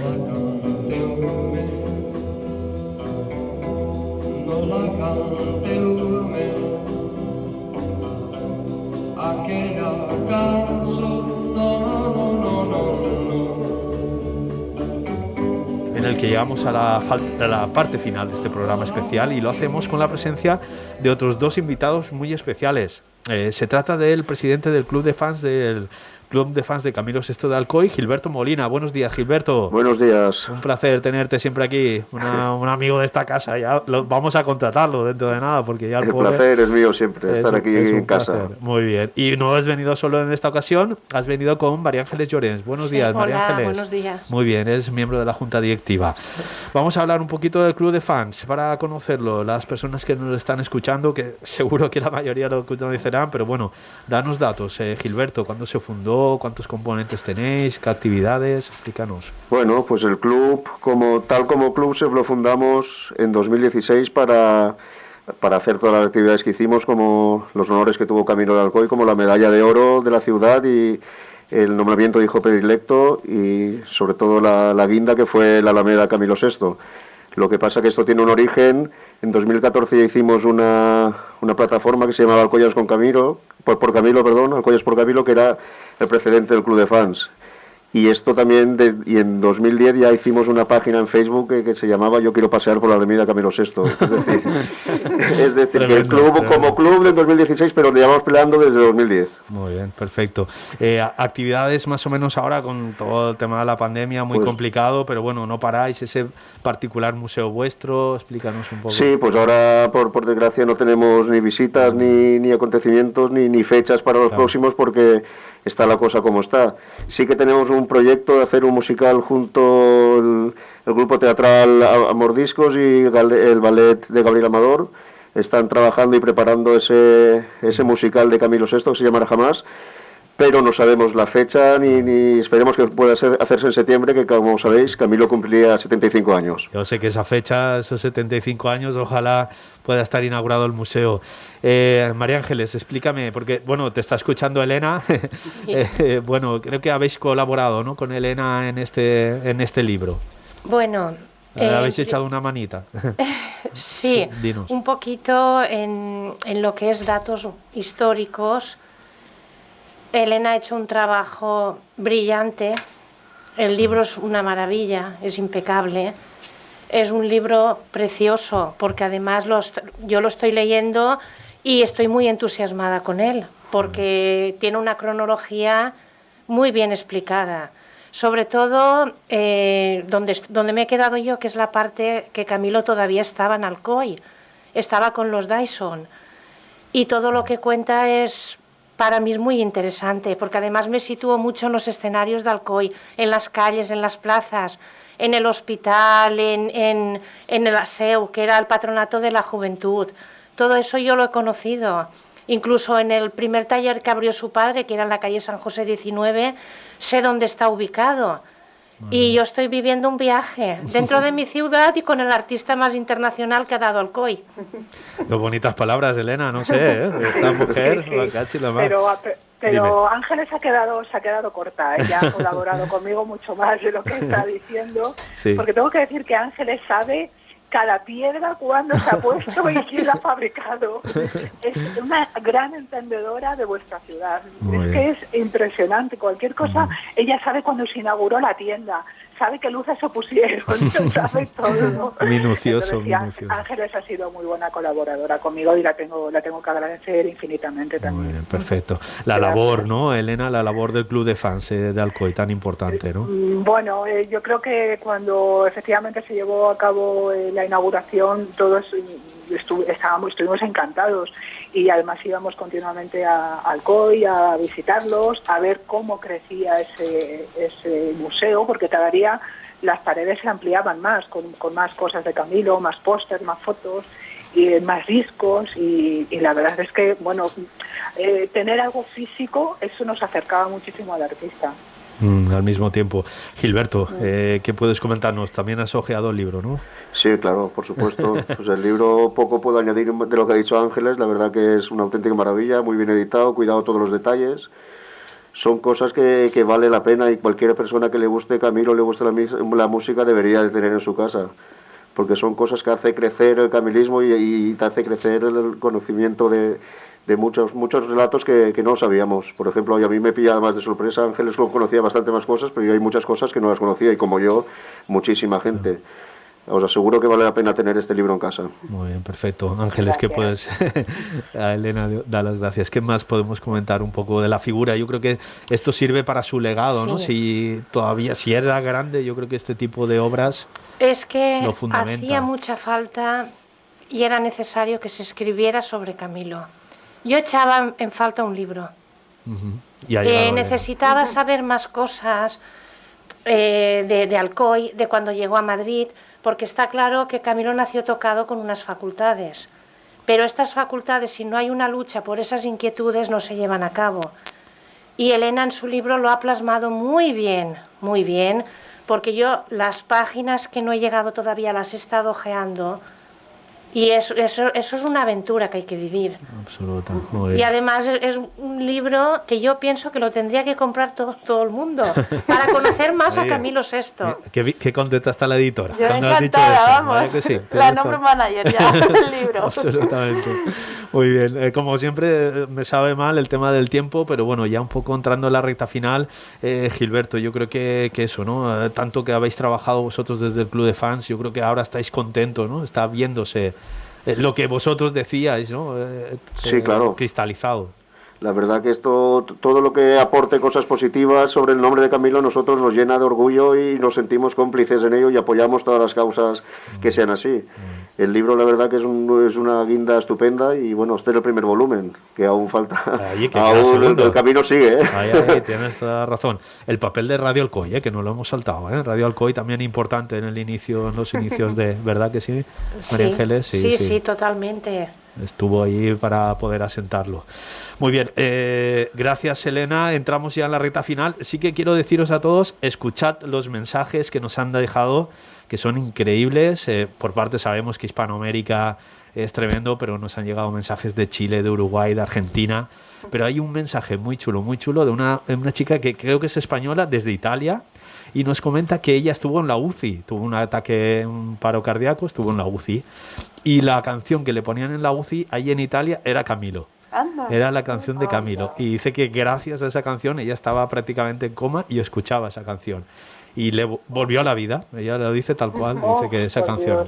En el que llegamos a la parte final de este programa especial y lo hacemos con la presencia de otros 2 invitados muy especiales. Se trata del presidente del Club de Fans de Camilo VI de Alcoy, Gilberto Molina. Buenos días, Gilberto. Buenos días. Un placer tenerte siempre aquí, un amigo de esta casa. Ya vamos a contratarlo dentro de nada, porque ya el placer es mío siempre, estar aquí en casa. Placer. Muy bien. Y no has venido solo en esta ocasión, has venido con María Ángeles Llorens. Buenos días, María Ángeles. Buenos días. Muy bien, es miembro de la Junta Directiva. Vamos a hablar un poquito del Club de Fans, para conocerlo, las personas que nos están escuchando, que seguro que la mayoría lo conocerán, pero bueno, danos datos. Gilberto, ¿cuándo se fundó? ¿Cuántos componentes tenéis? ¿Qué actividades? Explícanos. Bueno, pues el club, como club, se lo fundamos en 2016 para hacer todas las actividades que hicimos, como los honores que tuvo Camilo de Alcoy, como la medalla de oro de la ciudad y el nombramiento de hijo predilecto y sobre todo la guinda que fue la Alameda Camilo VI. Lo que pasa que esto tiene un origen. En 2014 ya hicimos una plataforma que se llamaba Alcoyas por Camilo, Alcoyas por Camilo, que era el precedente del Club de Fans. Y esto también, y en 2010 ya hicimos una página en Facebook que se llamaba Yo quiero pasear por la Alameda Camilo VI. Es decir, que el club como club de 2016, pero le llevamos peleando desde 2010. Muy bien, perfecto. Actividades más o menos ahora con todo el tema de la pandemia, muy complicado, pero bueno, no paráis. Ese particular museo vuestro, explícanos un poco. Sí, pues ahora por desgracia no tenemos ni visitas, ni acontecimientos, ni fechas para los próximos, porque está la cosa como está. Sí que tenemos un proyecto de hacer un musical junto el grupo teatral Amor Discos y el ballet de Gabriel Amador. Están trabajando y preparando ese musical de Camilo VI que se llamará Jamás, pero no sabemos la fecha ni esperemos que pueda hacerse en septiembre, que como sabéis, Camilo cumpliría 75 años. Yo sé que esa fecha, esos 75 años, ojalá pueda estar inaugurado el museo. María Ángeles, explícame, porque, bueno, te está escuchando Elena. Bueno, creo que habéis colaborado, ¿no?, con Elena en este libro. Bueno... ¿Habéis echado una manita? Sí, Dinos. Un poquito en lo que es datos históricos. Elena ha hecho un trabajo brillante. El libro es una maravilla, es impecable. Es un libro precioso, porque además yo lo estoy leyendo y estoy muy entusiasmada con él, porque tiene una cronología muy bien explicada. Sobre todo donde me he quedado yo, que es la parte que Camilo todavía estaba en Alcoy, estaba con los Dyson. Y todo lo que cuenta para mí es muy interesante, porque además me sitúo mucho en los escenarios de Alcoy, en las calles, en las plazas, en el hospital, en el ASEU, que era el patronato de la juventud. Todo eso yo lo he conocido. Incluso en el primer taller que abrió su padre, que era en la calle San José 19, sé dónde está ubicado. Y yo estoy viviendo un viaje dentro de mi ciudad y con el artista más internacional que ha dado Alcoy. Qué bonitas palabras, Elena, no sé, esta mujer, sí. La cachi la mar. Pero Ángeles se ha quedado corta. Ella ha colaborado conmigo mucho más de lo que está diciendo. Sí. Porque tengo que decir que Ángeles sabe cada piedra, cuándo se ha puesto y quién la ha fabricado. Es una gran entendedora de vuestra ciudad. Que es impresionante. Cualquier cosa, ella sabe cuando se inauguró la tienda, sabe qué luces se pusieron, sabe todo. Minucioso, Entonces, minucioso. Ángeles ha sido muy buena colaboradora conmigo y la tengo que agradecer infinitamente también. Muy bien, perfecto. La labor, ¿no, Elena? La labor del Club de Fans de Alcoy, tan importante, ¿no? Bueno, yo creo que cuando efectivamente se llevó a cabo la inauguración, todos estuvimos encantados y además íbamos continuamente a Alcoy a visitarlos, a ver cómo crecía ese museo, porque cada día las paredes se ampliaban más, con más cosas de Camilo, más pósters, más fotos y más discos y la verdad es que, bueno, tener algo físico, eso nos acercaba muchísimo al artista. Al mismo tiempo. Gilberto, ¿qué puedes comentarnos? También has ojeado el libro, ¿no? Sí, claro, por supuesto. Pues el libro poco puedo añadir de lo que ha dicho Ángeles. La verdad que es una auténtica maravilla, muy bien editado, cuidado todos los detalles. Son cosas que vale la pena y cualquier persona que le guste Camilo, le guste la música, debería de tener en su casa. Porque son cosas que hace crecer el camilismo y te hace crecer el conocimiento de muchos relatos que no sabíamos. Por ejemplo, a mí me pilla más de sorpresa, Ángeles conocía bastante más cosas, pero yo hay muchas cosas que no las conocía y como yo, muchísima gente. Os aseguro que vale la pena tener este libro en casa. Muy bien, perfecto. Ángeles, ¿qué puedes? A Elena da las gracias. ¿Qué más podemos comentar un poco de la figura? Yo creo que esto sirve para su legado, ¿no? Si era grande, yo creo que este tipo de obras es que lo fundamenta. Hacía mucha falta y era necesario que se escribiera sobre Camilo. Yo echaba en falta un libro. Necesitaba saber más cosas de Alcoy, de cuando llegó a Madrid, porque está claro que Camilo nació tocado con unas facultades. Pero estas facultades, si no hay una lucha por esas inquietudes, no se llevan a cabo. Y Elena en su libro lo ha plasmado muy bien, porque yo las páginas que no he llegado todavía las he estado ojeando. Y eso es una aventura que hay que vivir. Absoluta. Y además es un libro que yo pienso que lo tendría que comprar todo el mundo para conocer más a Camilo VI. Qué contenta está la editora. Yo cuando has dicho encantada, eso. vamos. Que sí, la nombre manager ya del libro. Absolutamente. Muy bien. Como siempre, me sabe mal el tema del tiempo, pero bueno, ya un poco entrando en la recta final, Gilberto, yo creo que eso, ¿no? Tanto que habéis trabajado vosotros desde el Club de Fans, yo creo que ahora estáis contentos, ¿no? Está viéndose lo que vosotros decíais, ¿no? Sí, claro. Cristalizado. La verdad que todo lo que aporte cosas positivas sobre el nombre de Camilo, nosotros nos llena de orgullo y nos sentimos cómplices en ello y apoyamos todas las causas que sean así. El libro, la verdad que es una guinda estupenda y bueno, este es el primer volumen, que aún falta. Aún el camino sigue, ¿eh? Ahí, tienes toda razón. El papel de Radio Alcoy, que no lo hemos saltado, ¿eh? Radio Alcoy también importante en los inicios de, ¿verdad que sí, María Ángeles? Sí, totalmente. estuvo ahí para poder asentarlo. Muy bien, gracias Elena, entramos ya en la recta final. Sí que quiero deciros a todos, escuchad los mensajes que nos han dejado, que son increíbles. Por parte sabemos que Hispanoamérica es tremendo, pero nos han llegado mensajes de Chile, de Uruguay, de Argentina. Pero hay un mensaje muy chulo de una chica que creo que es española, desde Italia, y nos comenta que ella estuvo en la UCI, tuvo un ataque, un paro cardíaco, estuvo en la UCI, y la canción que le ponían en la UCI ahí en Italia era Camilo. Anda. Era la canción de Camilo, y dice que gracias a esa canción ella estaba prácticamente en coma y escuchaba esa canción. Y le volvió a la vida, ella lo dice tal cual, dice que esa canción,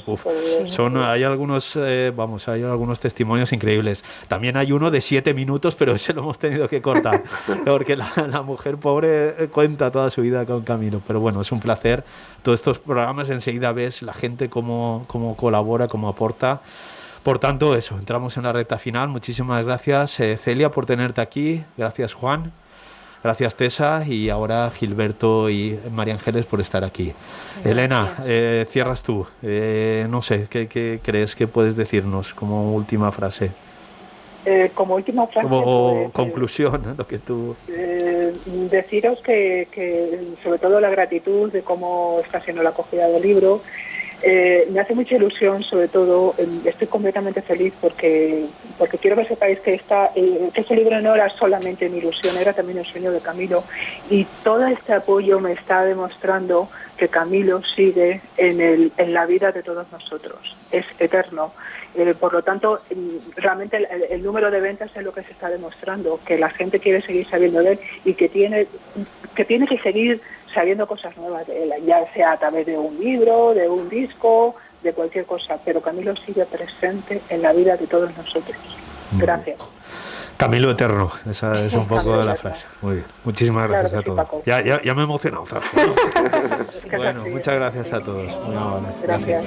hay algunos hay algunos testimonios increíbles. También hay uno de 7 minutos, pero ese lo hemos tenido que cortar, porque la mujer pobre cuenta toda su vida con Camilo. Pero bueno, es un placer. Todos estos programas enseguida ves la gente cómo colabora, cómo aporta. Por tanto, eso, entramos en la recta final. Muchísimas gracias, Celia, por tenerte aquí. Gracias, Juan. Gracias, Tessa, y ahora Gilberto y María Ángeles por estar aquí. Gracias. Elena, cierras tú. No sé, ¿qué crees que puedes decirnos como última frase? Como última frase... Como conclusión, lo que tú... deciros que sobre todo la gratitud de cómo está siendo la acogida del libro. Me hace mucha ilusión, sobre todo, estoy completamente feliz porque quiero que sepáis que este libro no era solamente mi ilusión, era también el sueño de Camilo, y todo este apoyo me está demostrando que Camilo sigue en la vida de todos nosotros, es eterno. Por lo tanto, realmente el número de ventas es lo que se está demostrando, que la gente quiere seguir sabiendo de él y que tiene que seguir sabiendo cosas nuevas de él, ya sea a través de un libro, de un disco, de cualquier cosa, pero Camilo sigue presente en la vida de todos nosotros. Gracias. Camilo eterno, esa es un poco de la frase. Muy bien, muchísimas gracias a todos. Ya me he emocionado otra vez. Bueno, muchas gracias a todos. Muy amable. Gracias.